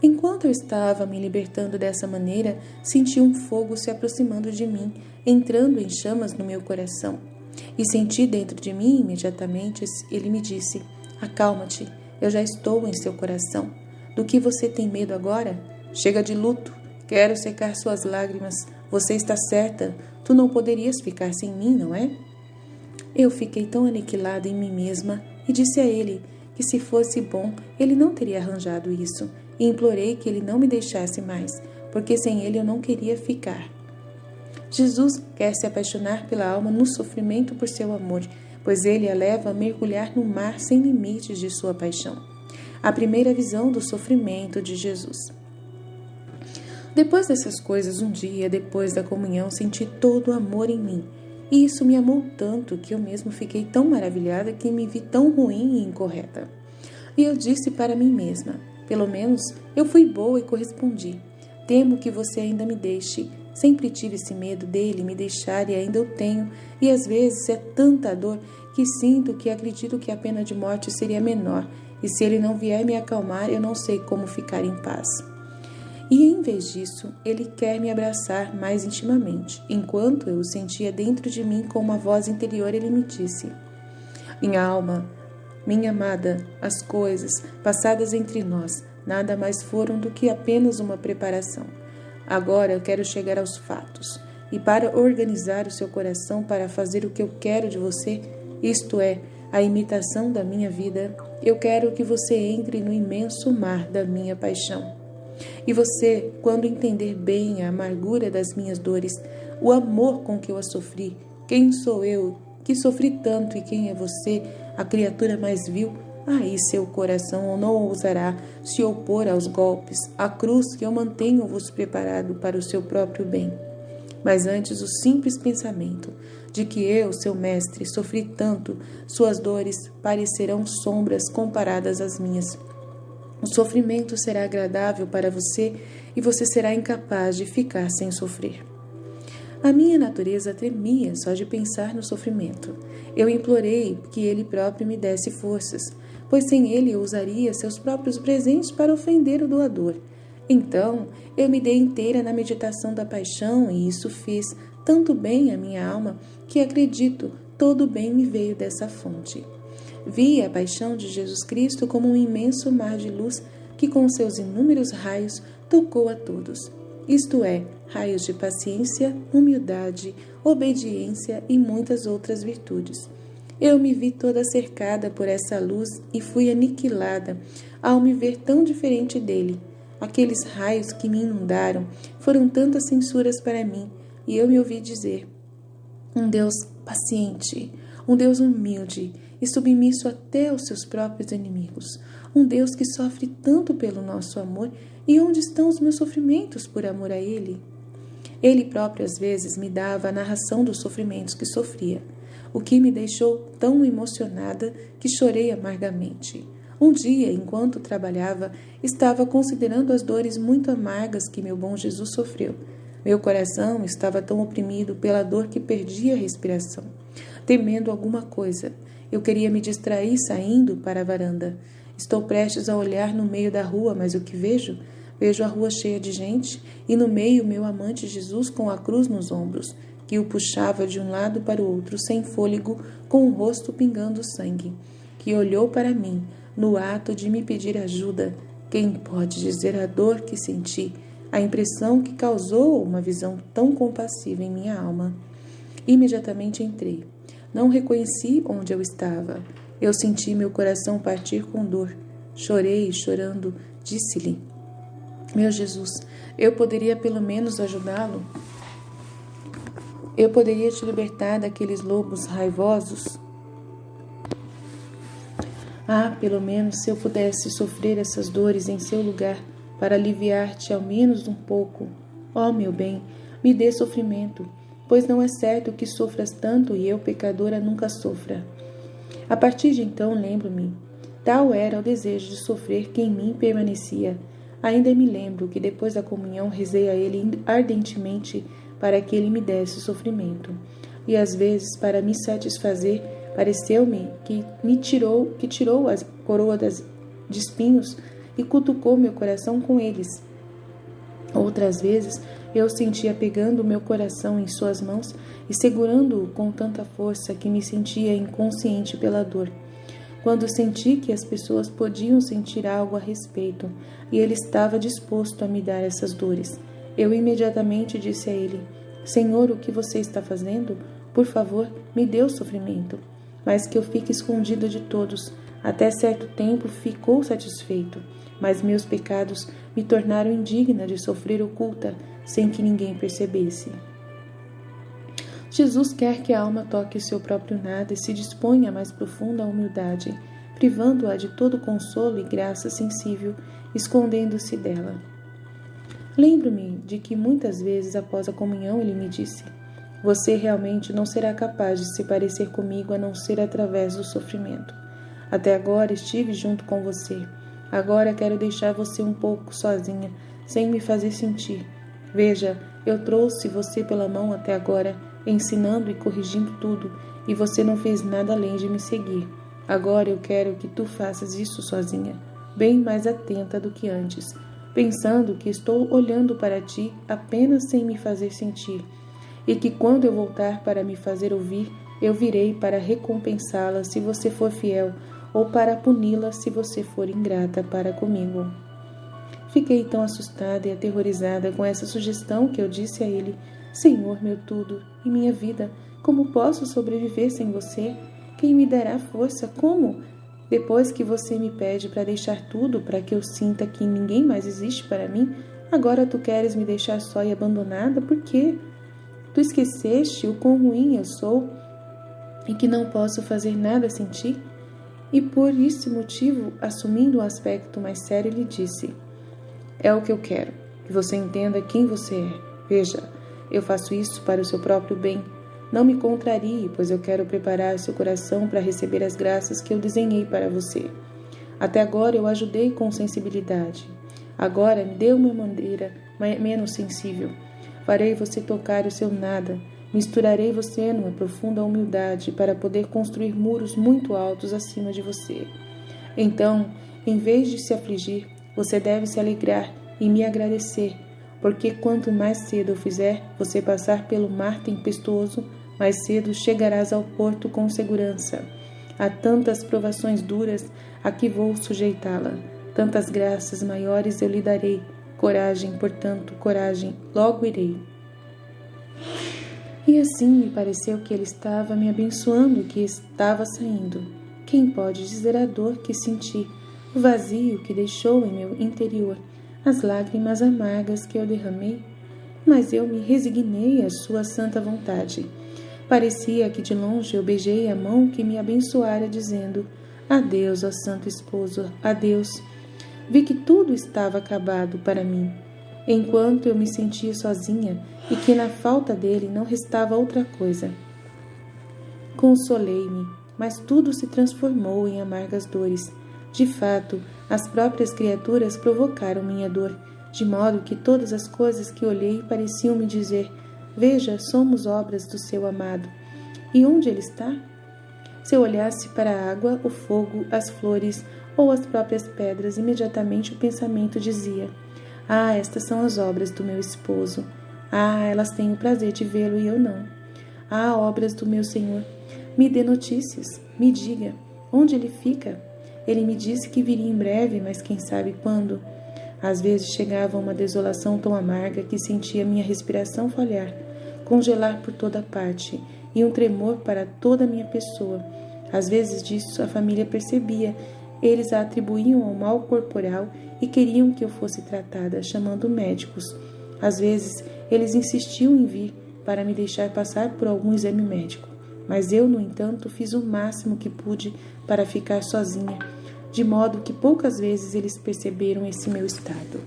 Enquanto eu estava me libertando dessa maneira, senti um fogo se aproximando de mim, entrando em chamas no meu coração. E senti dentro de mim, imediatamente, ele me disse: acalma-te, eu já estou em seu coração. Do que você tem medo agora? Chega de luto, quero secar suas lágrimas. Você está certa, tu não poderias ficar sem mim, não é? Eu fiquei tão aniquilada em mim mesma e disse a ele que, se fosse bom, ele não teria arranjado isso, e implorei que ele não me deixasse mais, porque sem ele eu não queria ficar. Jesus quer se apaixonar pela alma no sofrimento por seu amor, pois ele a leva a mergulhar no mar sem limites de sua paixão. A primeira visão do sofrimento de Jesus. Depois dessas coisas, um dia, depois da comunhão, senti todo o amor em mim. E isso me amou tanto que eu mesmo fiquei tão maravilhada que me vi tão ruim e incorreta. E eu disse para mim mesma: pelo menos eu fui boa e correspondi. Temo que você ainda me deixe. Sempre tive esse medo dele me deixar e ainda o tenho. E às vezes é tanta dor que sinto que acredito que a pena de morte seria menor. E se ele não vier me acalmar, eu não sei como ficar em paz. E em vez disso, ele quer me abraçar mais intimamente. Enquanto eu o sentia dentro de mim com uma voz interior, ele me disse: minha alma, minha amada, as coisas passadas entre nós nada mais foram do que apenas uma preparação. Agora eu quero chegar aos fatos. E para organizar o seu coração para fazer o que eu quero de você, isto é, a imitação da minha vida, eu quero que você entre no imenso mar da minha paixão. E você, quando entender bem a amargura das minhas dores, o amor com que eu as sofri, quem sou eu, que sofri tanto, e quem é você, a criatura mais vil, Aí seu coração não ousará se opor aos golpes, à cruz que eu mantenho-vos preparado para o seu próprio bem. Mas antes o simples pensamento de que eu, seu mestre, sofri tanto, suas dores parecerão sombras comparadas às minhas. O sofrimento será agradável para você e você será incapaz de ficar sem sofrer. A minha natureza tremia só de pensar no sofrimento. Eu implorei que ele próprio me desse forças, pois sem ele eu usaria seus próprios presentes para ofender o doador. Então, eu me dei inteira na meditação da paixão e isso fez tanto bem à minha alma que acredito todo o bem me veio dessa fonte. Vi a paixão de Jesus Cristo como um imenso mar de luz que com seus inúmeros raios tocou a todos. Isto é, raios de paciência, humildade, obediência e muitas outras virtudes. Eu me vi toda cercada por essa luz e fui aniquilada ao me ver tão diferente dele. Aqueles raios que me inundaram foram tantas censuras para mim e eu me ouvi dizer: um Deus paciente, um Deus humilde e submisso até aos seus próprios inimigos, um Deus que sofre tanto pelo nosso amor, e onde estão os meus sofrimentos por amor a Ele? Ele próprio às vezes me dava a narração dos sofrimentos que sofria, o que me deixou tão emocionada que chorei amargamente. Um dia, enquanto trabalhava, estava considerando as dores muito amargas que meu bom Jesus sofreu. Meu coração estava tão oprimido pela dor que perdi a respiração, temendo alguma coisa. Eu queria me distrair saindo para a varanda. Estou prestes a olhar no meio da rua, mas o que vejo? Vejo a rua cheia de gente e no meio meu amante Jesus com a cruz nos ombros, que o puxava de um lado para o outro sem fôlego, com o rosto pingando sangue, que olhou para mim no ato de me pedir ajuda. Quem pode dizer a dor que senti, a impressão que causou uma visão tão compassiva em minha alma? Imediatamente entrei. Não reconheci onde eu estava. Eu senti meu coração partir com dor. Chorei, chorando, disse-lhe: meu Jesus, eu poderia pelo menos ajudá-lo? Eu poderia te libertar daqueles lobos raivosos? Pelo menos se eu pudesse sofrer essas dores em seu lugar, para aliviar-te ao menos um pouco. Meu bem, me dê sofrimento, pois não é certo que sofras tanto e eu, pecadora, nunca sofra. A partir de então, lembro-me, tal era o desejo de sofrer que em mim permanecia. Ainda me lembro que depois da comunhão rezei a ele ardentemente para que ele me desse o sofrimento. E às vezes, para me satisfazer, pareceu-me que tirou a coroa de espinhos e cutucou meu coração com eles. Outras vezes, eu sentia pegando meu coração em suas mãos e segurando-o com tanta força que me sentia inconsciente pela dor. Quando senti que as pessoas podiam sentir algo a respeito e ele estava disposto a me dar essas dores, eu imediatamente disse a ele: Senhor, o que você está fazendo? Por favor, me dê o sofrimento. Mas que eu fique escondido de todos. Até certo tempo ficou satisfeito, mas meus pecados me tornaram indigna de sofrer oculta, sem que ninguém percebesse. Jesus quer que a alma toque o seu próprio nada e se disponha à mais profunda humildade, privando-a de todo consolo e graça sensível, escondendo-se dela. Lembro-me de que muitas vezes após a comunhão ele me disse: você realmente não será capaz de se parecer comigo a não ser através do sofrimento. Até agora estive junto com você. Agora quero deixar você um pouco sozinha, sem me fazer sentir. Veja, eu trouxe você pela mão até agora, ensinando e corrigindo tudo, e você não fez nada além de me seguir. Agora eu quero que tu faças isso sozinha, bem mais atenta do que antes, pensando que estou olhando para ti apenas sem me fazer sentir, e que quando eu voltar para me fazer ouvir, eu virei para recompensá-la se você for fiel, ou para puni-la se você for ingrata para comigo. Fiquei tão assustada e aterrorizada com essa sugestão que eu disse a ele: Senhor, meu tudo e minha vida, como posso sobreviver sem você? Quem me dará força? Como? Depois que você me pede para deixar tudo, para que eu sinta que ninguém mais existe para mim, agora tu queres me deixar só e abandonada? Por quê? Tu esqueceste o quão ruim eu sou e que não posso fazer nada sem ti? e por esse motivo, assumindo um aspecto mais sério, lhe disse: é o que eu quero, que você entenda quem você é. Veja, eu faço isso para o seu próprio bem. Não me contrarie, pois eu quero preparar seu coração para receber as graças que eu desenhei para você. Até agora eu ajudei com sensibilidade. Agora me dê uma maneira menos sensível. Farei você tocar o seu nada. Misturarei você numa profunda humildade para poder construir muros muito altos acima de você. Então, em vez de se afligir, você deve se alegrar e me agradecer, porque quanto mais cedo eu fizer você passar pelo mar tempestuoso, mais cedo chegarás ao porto com segurança. Há tantas provações duras a que vou sujeitá-la, tantas graças maiores eu lhe darei. Coragem, portanto, coragem, logo irei. E assim me pareceu que ele estava me abençoando e que estava saindo. Quem pode dizer a dor que senti, o vazio que deixou em meu interior, as lágrimas amargas que eu derramei? Mas eu me resignei à sua santa vontade. Parecia que de longe eu beijei a mão que me abençoara, dizendo: adeus, ó santo esposo, adeus. Vi que tudo estava acabado para mim, enquanto eu me sentia sozinha e que na falta dele não restava outra coisa. Consolei-me, mas tudo se transformou em amargas dores. De fato, as próprias criaturas provocaram minha dor, de modo que todas as coisas que olhei pareciam me dizer: veja, somos obras do seu amado. E onde ele está? Se eu olhasse para a água, o fogo, as flores ou as próprias pedras, imediatamente o pensamento dizia: ah, estas são as obras do meu esposo. Ah, elas têm o prazer de vê-lo e eu não. Ah, obras do meu Senhor, me dê notícias, me diga, onde ele fica? Ele me disse que viria em breve, mas quem sabe quando? Às vezes chegava uma desolação tão amarga que sentia minha respiração falhar, congelar por toda parte, e um tremor para toda a minha pessoa. Às vezes disso a família percebia. Eles a atribuíam ao mal corporal e queriam que eu fosse tratada, chamando médicos. Às vezes eles insistiam em vir para me deixar passar por algum exame médico, mas eu, no entanto, fiz o máximo que pude para ficar sozinha, de modo que poucas vezes eles perceberam esse meu estado.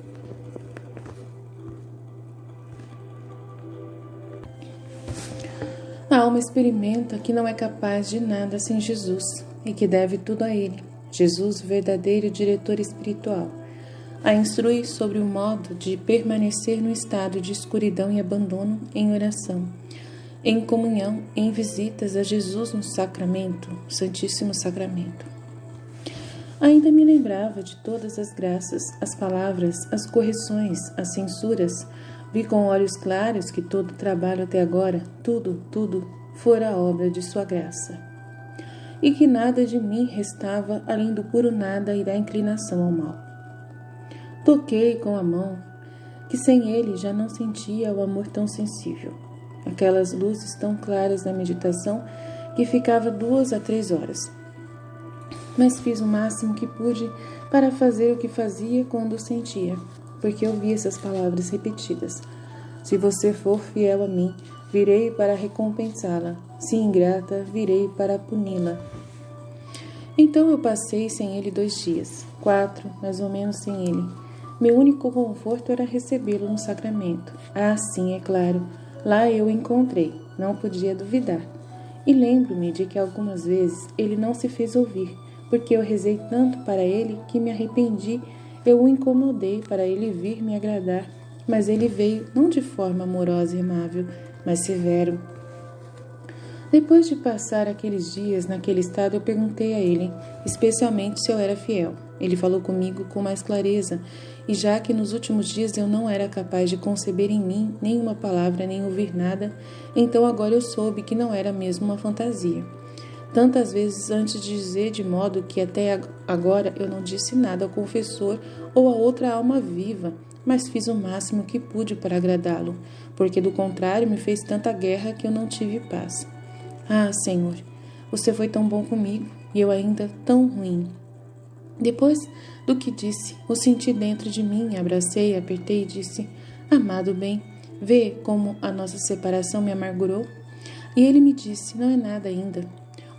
A alma experimenta que não é capaz de nada sem Jesus e que deve tudo a Ele. Jesus, verdadeiro diretor espiritual, a instrui sobre o modo de permanecer no estado de escuridão e abandono em oração, em comunhão, em visitas a Jesus no sacramento, Santíssimo Sacramento. Ainda me lembrava de todas as graças, as palavras, as correções, as censuras. Vi com olhos claros que todo o trabalho até agora, tudo, fora obra de sua graça. E que nada de mim restava além do puro nada e da inclinação ao mal. Toquei com a mão, que sem ele já não sentia o amor tão sensível. Aquelas luzes tão claras da meditação que ficava 2 a 3 horas. Mas fiz o máximo que pude para fazer o que fazia quando o sentia, porque ouvi essas palavras repetidas: se você for fiel a mim, virei para recompensá-la. Se ingrata, virei para puni-la. Então eu passei sem ele 2 dias, 4, mais ou menos sem ele. Meu único conforto era recebê-lo no sacramento. Ah, sim, é claro, lá eu o encontrei, não podia duvidar. E lembro-me de que algumas vezes ele não se fez ouvir, porque eu rezei tanto para ele que me arrependi. Eu o incomodei para ele vir me agradar, mas ele veio não de forma amorosa e amável, mas severo. Depois de passar aqueles dias naquele estado, eu perguntei a ele, especialmente se eu era fiel. Ele falou comigo com mais clareza, e já que nos últimos dias eu não era capaz de conceber em mim nenhuma palavra, nem ouvir nada, então agora eu soube que não era mesmo uma fantasia. Tantas vezes antes de dizer, de modo que até agora eu não disse nada ao confessor ou a outra alma viva, mas fiz o máximo que pude para agradá-lo, porque do contrário me fez tanta guerra que eu não tive paz. Ah, Senhor, você foi tão bom comigo e eu ainda tão ruim. Depois do que disse, o senti dentro de mim, abracei, apertei e disse: amado bem, vê como a nossa separação me amargurou? E ele me disse: não é nada ainda.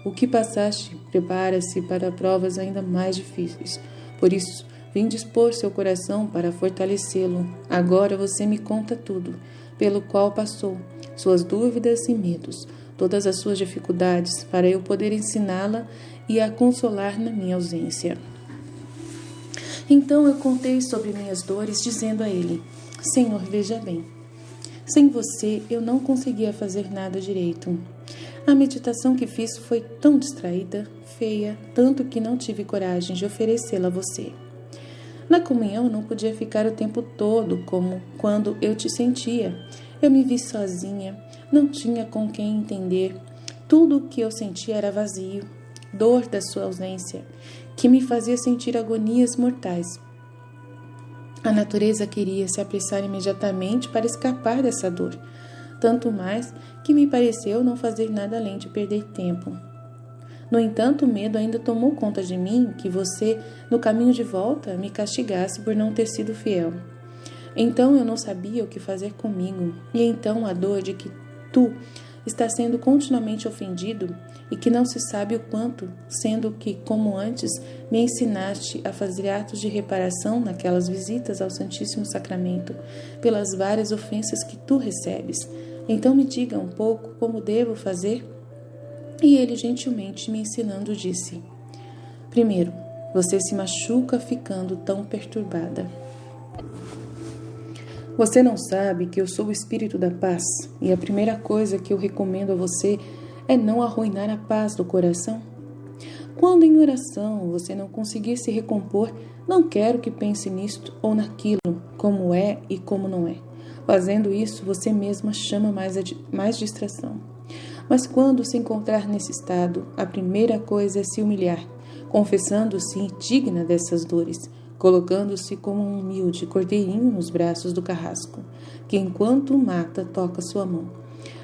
O que passaste prepara-se para provas ainda mais difíceis. Por isso, vim dispor seu coração para fortalecê-lo. Agora você me conta tudo, pelo qual passou, suas dúvidas e medos, todas as suas dificuldades, para eu poder ensiná-la e a consolar na minha ausência. Então eu contei sobre minhas dores, dizendo a ele: Senhor, veja bem, sem você eu não conseguia fazer nada direito. A meditação que fiz foi tão distraída, feia, tanto que não tive coragem de oferecê-la a você. Na comunhão eu não podia ficar o tempo todo como quando eu te sentia. Eu me vi sozinha, não tinha com quem entender. Tudo o que eu sentia era vazio, dor da sua ausência, que me fazia sentir agonias mortais. A natureza queria se apressar imediatamente para escapar dessa dor, tanto mais que me pareceu não fazer nada além de perder tempo. No entanto, o medo ainda tomou conta de mim que você, no caminho de volta, me castigasse por não ter sido fiel. Então eu não sabia o que fazer comigo, e então a dor de que tu estás sendo continuamente ofendido e que não se sabe o quanto, sendo que, como antes, me ensinaste a fazer atos de reparação naquelas visitas ao Santíssimo Sacramento, pelas várias ofensas que tu recebes. Então me diga um pouco como devo fazer? E ele gentilmente me ensinando disse: Primeiro, você se machuca ficando tão perturbada. Você não sabe que eu sou o Espírito da Paz e a primeira coisa que eu recomendo a você é não arruinar a paz do coração? Quando em oração você não conseguir se recompor, não quero que pense nisto ou naquilo, como é e como não é. Fazendo isso, você mesma chama mais distração. Mas quando se encontrar nesse estado, a primeira coisa é se humilhar, confessando-se indigna dessas dores, colocando-se como um humilde cordeirinho nos braços do carrasco, que enquanto mata, toca sua mão.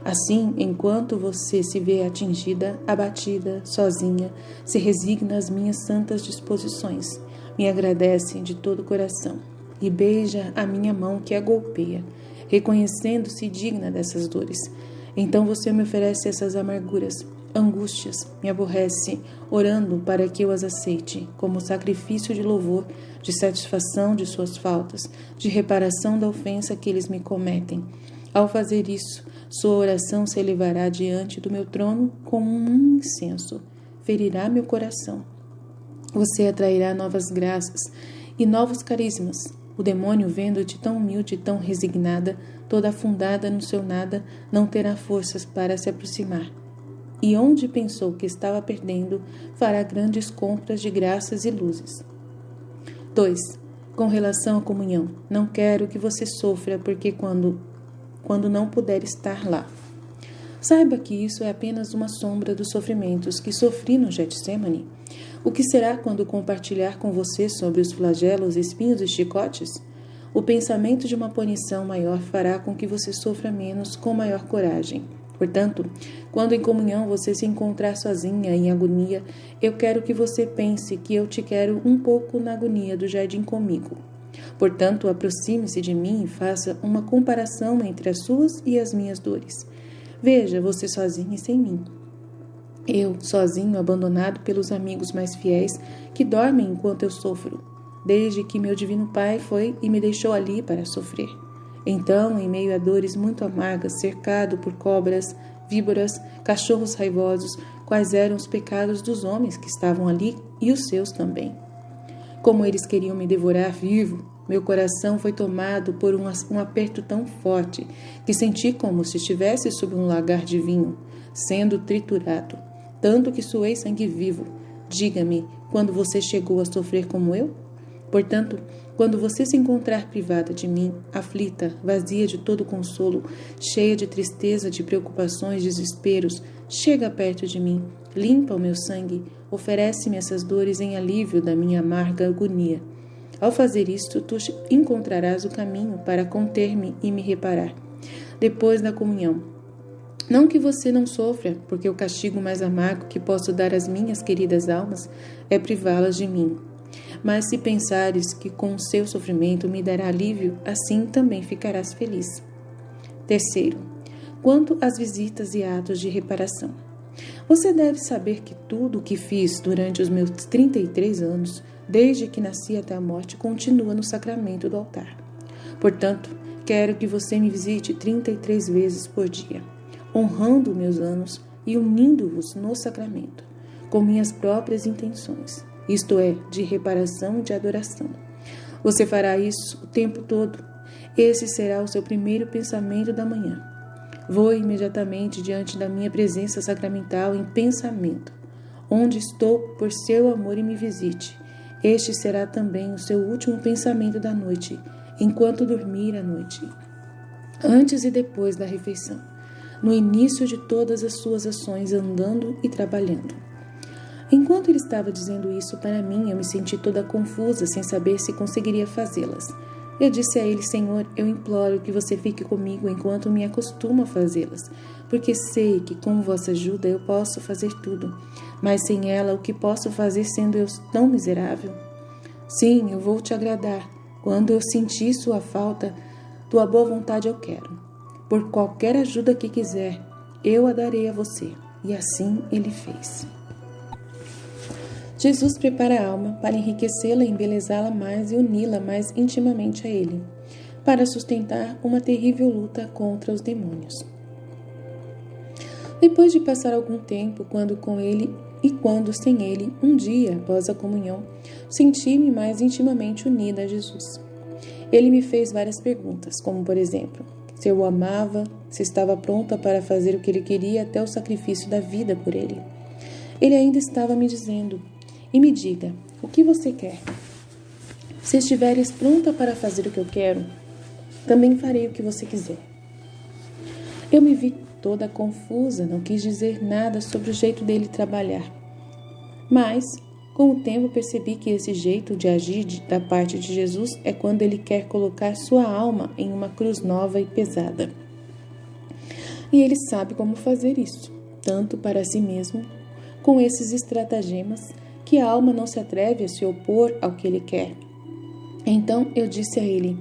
Assim, enquanto você se vê atingida, abatida, sozinha, se resigna às minhas santas disposições, me agradece de todo o coração e beija a minha mão que a golpeia, reconhecendo-se digna dessas dores. Então você me oferece essas amarguras, angústias, me aborrece, orando para que eu as aceite, como sacrifício de louvor, de satisfação de suas faltas, de reparação da ofensa que eles me cometem. Ao fazer isso, sua oração se elevará diante do meu trono como um incenso, ferirá meu coração. Você atrairá novas graças e novos carismas. O demônio, vendo-te tão humilde e tão resignada, toda afundada no seu nada, não terá forças para se aproximar. E onde pensou que estava perdendo, fará grandes compras de graças e luzes. 2. Com relação à comunhão, não quero que você sofra, porque quando não puder estar lá. Saiba que isso é apenas uma sombra dos sofrimentos que sofri no Getsemane. O que será quando compartilhar com você sobre os flagelos, espinhos e chicotes? O pensamento de uma punição maior fará com que você sofra menos com maior coragem. Portanto, quando em comunhão você se encontrar sozinha em agonia, eu quero que você pense que eu te quero um pouco na agonia do jardim comigo. Portanto, aproxime-se de mim e faça uma comparação entre as suas e as minhas dores. Veja você sozinho e sem mim. Eu, sozinho, abandonado pelos amigos mais fiéis que dormem enquanto eu sofro, desde que meu divino Pai foi e me deixou ali para sofrer. Então, em meio a dores muito amargas, cercado por cobras, víboras, cachorros raivosos, quais eram os pecados dos homens que estavam ali e os seus também. Como eles queriam me devorar vivo, meu coração foi tomado por um aperto tão forte que senti como se estivesse sob um lagar de vinho, sendo triturado, tanto que suei sangue vivo. Diga-me, quando você chegou a sofrer como eu? Portanto, quando você se encontrar privada de mim, aflita, vazia de todo consolo, cheia de tristeza, de preocupações, desesperos, chega perto de mim, limpa o meu sangue, oferece-me essas dores em alívio da minha amarga agonia. Ao fazer isto, tu encontrarás o caminho para conter-me e me reparar. Depois da comunhão, não que você não sofra, porque o castigo mais amargo que posso dar às minhas queridas almas é privá-las de mim. Mas se pensares que com o seu sofrimento me dará alívio, assim também ficarás feliz. 3. Quanto às visitas e atos de reparação. Você deve saber que tudo o que fiz durante os meus 33 anos, desde que nasci até a morte, continua no sacramento do altar. Portanto, quero que você me visite 33 vezes por dia, honrando meus anos e unindo-vos no sacramento, com minhas próprias intenções, isto é, de reparação e de adoração. Você fará isso o tempo todo. Esse será o seu primeiro pensamento da manhã. Vou imediatamente diante da minha presença sacramental em pensamento, onde estou por seu amor e me visite. Este será também o seu último pensamento da noite, enquanto dormir à noite, antes e depois da refeição, no início de todas as suas ações, andando e trabalhando. Enquanto ele estava dizendo isso para mim, eu me senti toda confusa, sem saber se conseguiria fazê-las. Eu disse a ele: Senhor, eu imploro que você fique comigo enquanto me acostumo a fazê-las, porque sei que com vossa ajuda eu posso fazer tudo, mas sem ela o que posso fazer sendo eu tão miserável? Sim, eu vou te agradar. Quando eu sentir sua falta, tua boa vontade eu quero. Por qualquer ajuda que quiser, eu a darei a você. E assim ele fez. Jesus prepara a alma para enriquecê-la, embelezá-la mais e uni-la mais intimamente a Ele, para sustentar uma terrível luta contra os demônios. Depois de passar algum tempo, quando com Ele e quando sem Ele, um dia após a comunhão, senti-me mais intimamente unida a Jesus. Ele me fez várias perguntas, como por exemplo, se eu o amava, se estava pronta para fazer o que Ele queria até o sacrifício da vida por Ele. Ele ainda estava me dizendo: e me diga, o que você quer? Se estiveres pronta para fazer o que eu quero, também farei o que você quiser. Eu me vi toda confusa, não quis dizer nada sobre o jeito dele trabalhar. Mas, com o tempo, percebi que esse jeito de agir da parte de Jesus é quando ele quer colocar sua alma em uma cruz nova e pesada. E ele sabe como fazer isso, tanto para si mesmo, com esses estratagemas, que a alma não se atreve a se opor ao que ele quer. Então eu disse a ele: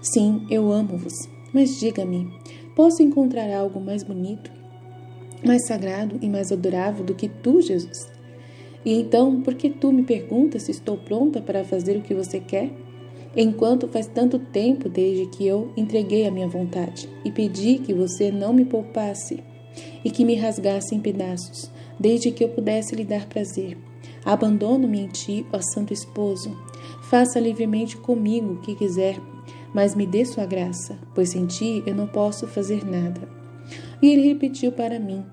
sim, eu amo-vos, mas diga-me, posso encontrar algo mais bonito, mais sagrado e mais adorável do que tu, Jesus? E então, por que tu me perguntas se estou pronta para fazer o que você quer? Enquanto faz tanto tempo desde que eu entreguei a minha vontade e pedi que você não me poupasse e que me rasgasse em pedaços, desde que eu pudesse lhe dar prazer. Abandono-me em ti, ó Santo Esposo. Faça livremente comigo o que quiser, mas me dê sua graça, pois sem ti eu não posso fazer nada. E ele repetiu para mim: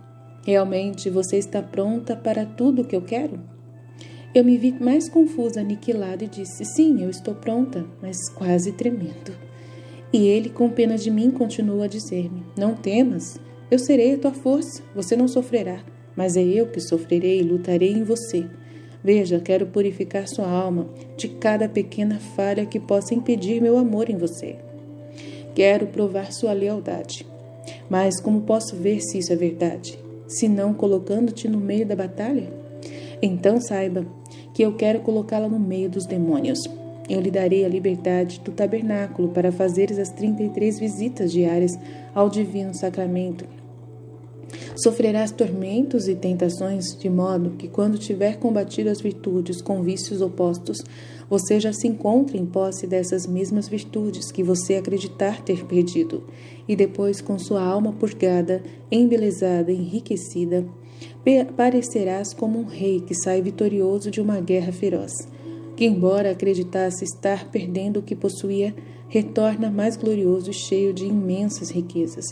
realmente você está pronta para tudo o que eu quero? Eu me vi mais confusa, aniquilada e disse: sim, eu estou pronta, mas quase tremendo. E ele, com pena de mim, continuou a dizer-me: não temas, eu serei a tua força, você não sofrerá, mas é eu que sofrerei e lutarei em você. Veja, quero purificar sua alma de cada pequena falha que possa impedir meu amor em você. Quero provar sua lealdade. Mas como posso ver se isso é verdade? Se não colocando-te no meio da batalha? Então saiba que eu quero colocá-la no meio dos demônios. Eu lhe darei a liberdade do tabernáculo para fazeres as 33 visitas diárias ao divino sacramento. Sofrerás tormentos e tentações, de modo que, quando tiver combatido as virtudes com vícios opostos, você já se encontre em posse dessas mesmas virtudes que você acreditar ter perdido, e depois, com sua alma purgada, embelezada, enriquecida, parecerás como um rei que sai vitorioso de uma guerra feroz, que, embora acreditasse estar perdendo o que possuía, retorna mais glorioso e cheio de imensas riquezas.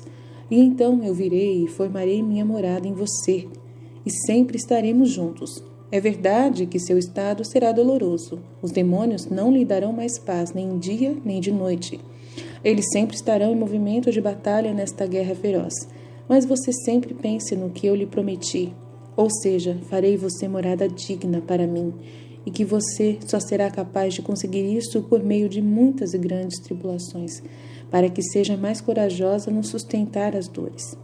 E então eu virei e formarei minha morada em você, e sempre estaremos juntos. É verdade que seu estado será doloroso. Os demônios não lhe darão mais paz, nem de dia nem de noite. Eles sempre estarão em movimento de batalha nesta guerra feroz. Mas você sempre pense no que eu lhe prometi, ou seja, farei você morada digna para mim, e que você só será capaz de conseguir isso por meio de muitas e grandes tribulações, para que seja mais corajosa no sustentar as dores.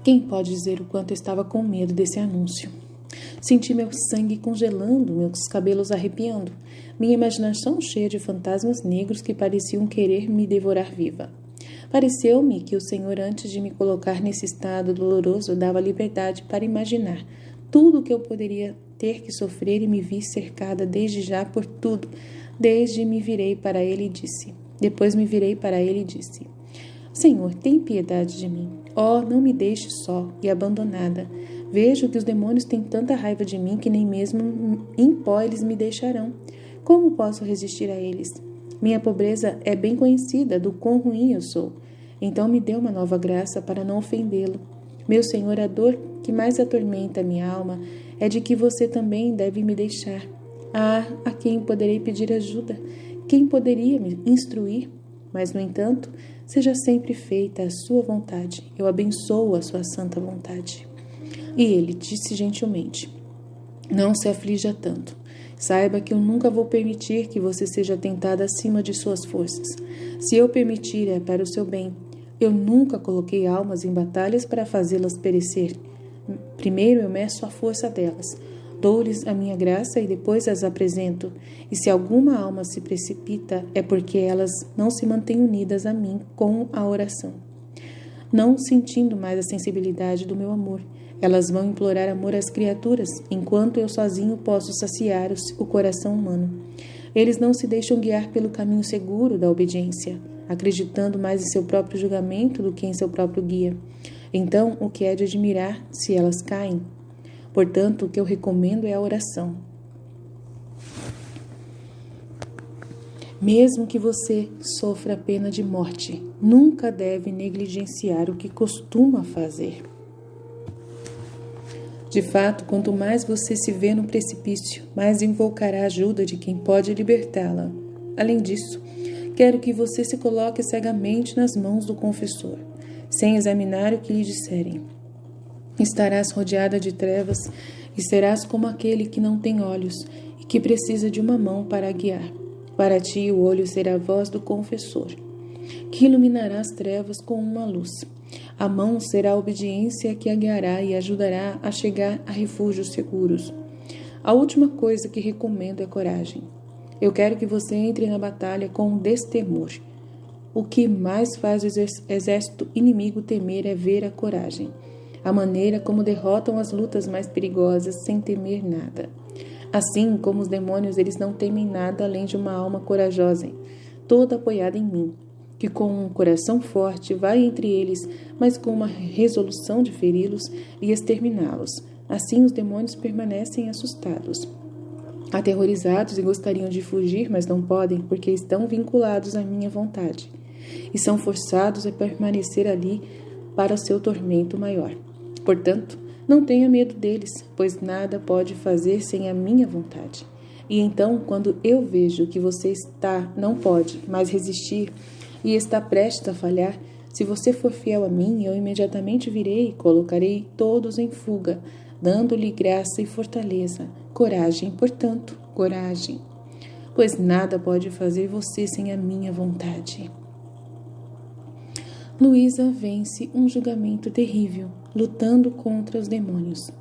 Quem pode dizer o quanto eu estava com medo desse anúncio? Senti meu sangue congelando, meus cabelos arrepiando, minha imaginação cheia de fantasmas negros que pareciam querer me devorar viva. Pareceu-me que o Senhor, antes de me colocar nesse estado doloroso, dava liberdade para imaginar tudo o que eu poderia ter que sofrer e me vi cercada desde já por tudo. Depois me virei para ele e disse: Senhor, tem piedade de mim. Oh, não me deixe só e abandonada. Vejo que os demônios têm tanta raiva de mim que nem mesmo em pó eles me deixarão. Como posso resistir a eles? Minha pobreza é bem conhecida do quão ruim eu sou. Então me dê uma nova graça para não ofendê-lo. Meu Senhor, a dor que mais atormenta a minha alma é de que você também deve me deixar. Ah, a quem poderei pedir ajuda? Quem poderia me instruir? Mas, no entanto, seja sempre feita a sua vontade. Eu abençoo a sua santa vontade. E ele disse gentilmente: Não se aflija tanto. Saiba que eu nunca vou permitir que você seja tentada acima de suas forças. Se eu permitir, é para o seu bem. Eu nunca coloquei almas em batalhas para fazê-las perecer. Primeiro eu meço a força delas. Dou-lhes a minha graça e depois as apresento. E se alguma alma se precipita, é porque elas não se mantêm unidas a mim com a oração. Não sentindo mais a sensibilidade do meu amor, elas vão implorar amor às criaturas, enquanto eu sozinho posso saciar o coração humano. Eles não se deixam guiar pelo caminho seguro da obediência, acreditando mais em seu próprio julgamento do que em seu próprio guia. Então, o que é de admirar se elas caem? Portanto, o que eu recomendo é a oração. Mesmo que você sofra a pena de morte, nunca deve negligenciar o que costuma fazer. De fato, quanto mais você se vê no precipício, mais invocará a ajuda de quem pode libertá-la. Além disso, quero que você se coloque cegamente nas mãos do confessor, sem examinar o que lhe disserem. Estarás rodeada de trevas e serás como aquele que não tem olhos e que precisa de uma mão para a guiar. Para ti, o olho será a voz do confessor, que iluminará as trevas com uma luz. A mão será a obediência que a guiará e ajudará a chegar a refúgios seguros. A última coisa que recomendo é coragem. Eu quero que você entre na batalha com destemor. O que mais faz o exército inimigo temer é ver a coragem. A maneira como derrotam as lutas mais perigosas sem temer nada. Assim como os demônios, eles não temem nada além de uma alma corajosa, toda apoiada em mim, que com um coração forte vai entre eles, mas com uma resolução de feri-los e exterminá-los. Assim os demônios permanecem assustados, aterrorizados e gostariam de fugir, mas não podem, porque estão vinculados à minha vontade, e são forçados a permanecer ali para o seu tormento maior. Portanto, não tenha medo deles, pois nada pode fazer sem a minha vontade. E então, quando eu vejo que você não pode mais resistir e está prestes a falhar, se você for fiel a mim, eu imediatamente virei e colocarei todos em fuga, dando-lhe graça e fortaleza. Coragem, portanto, coragem, pois nada pode fazer você sem a minha vontade. Luísa vence um julgamento terrível, lutando contra os demônios.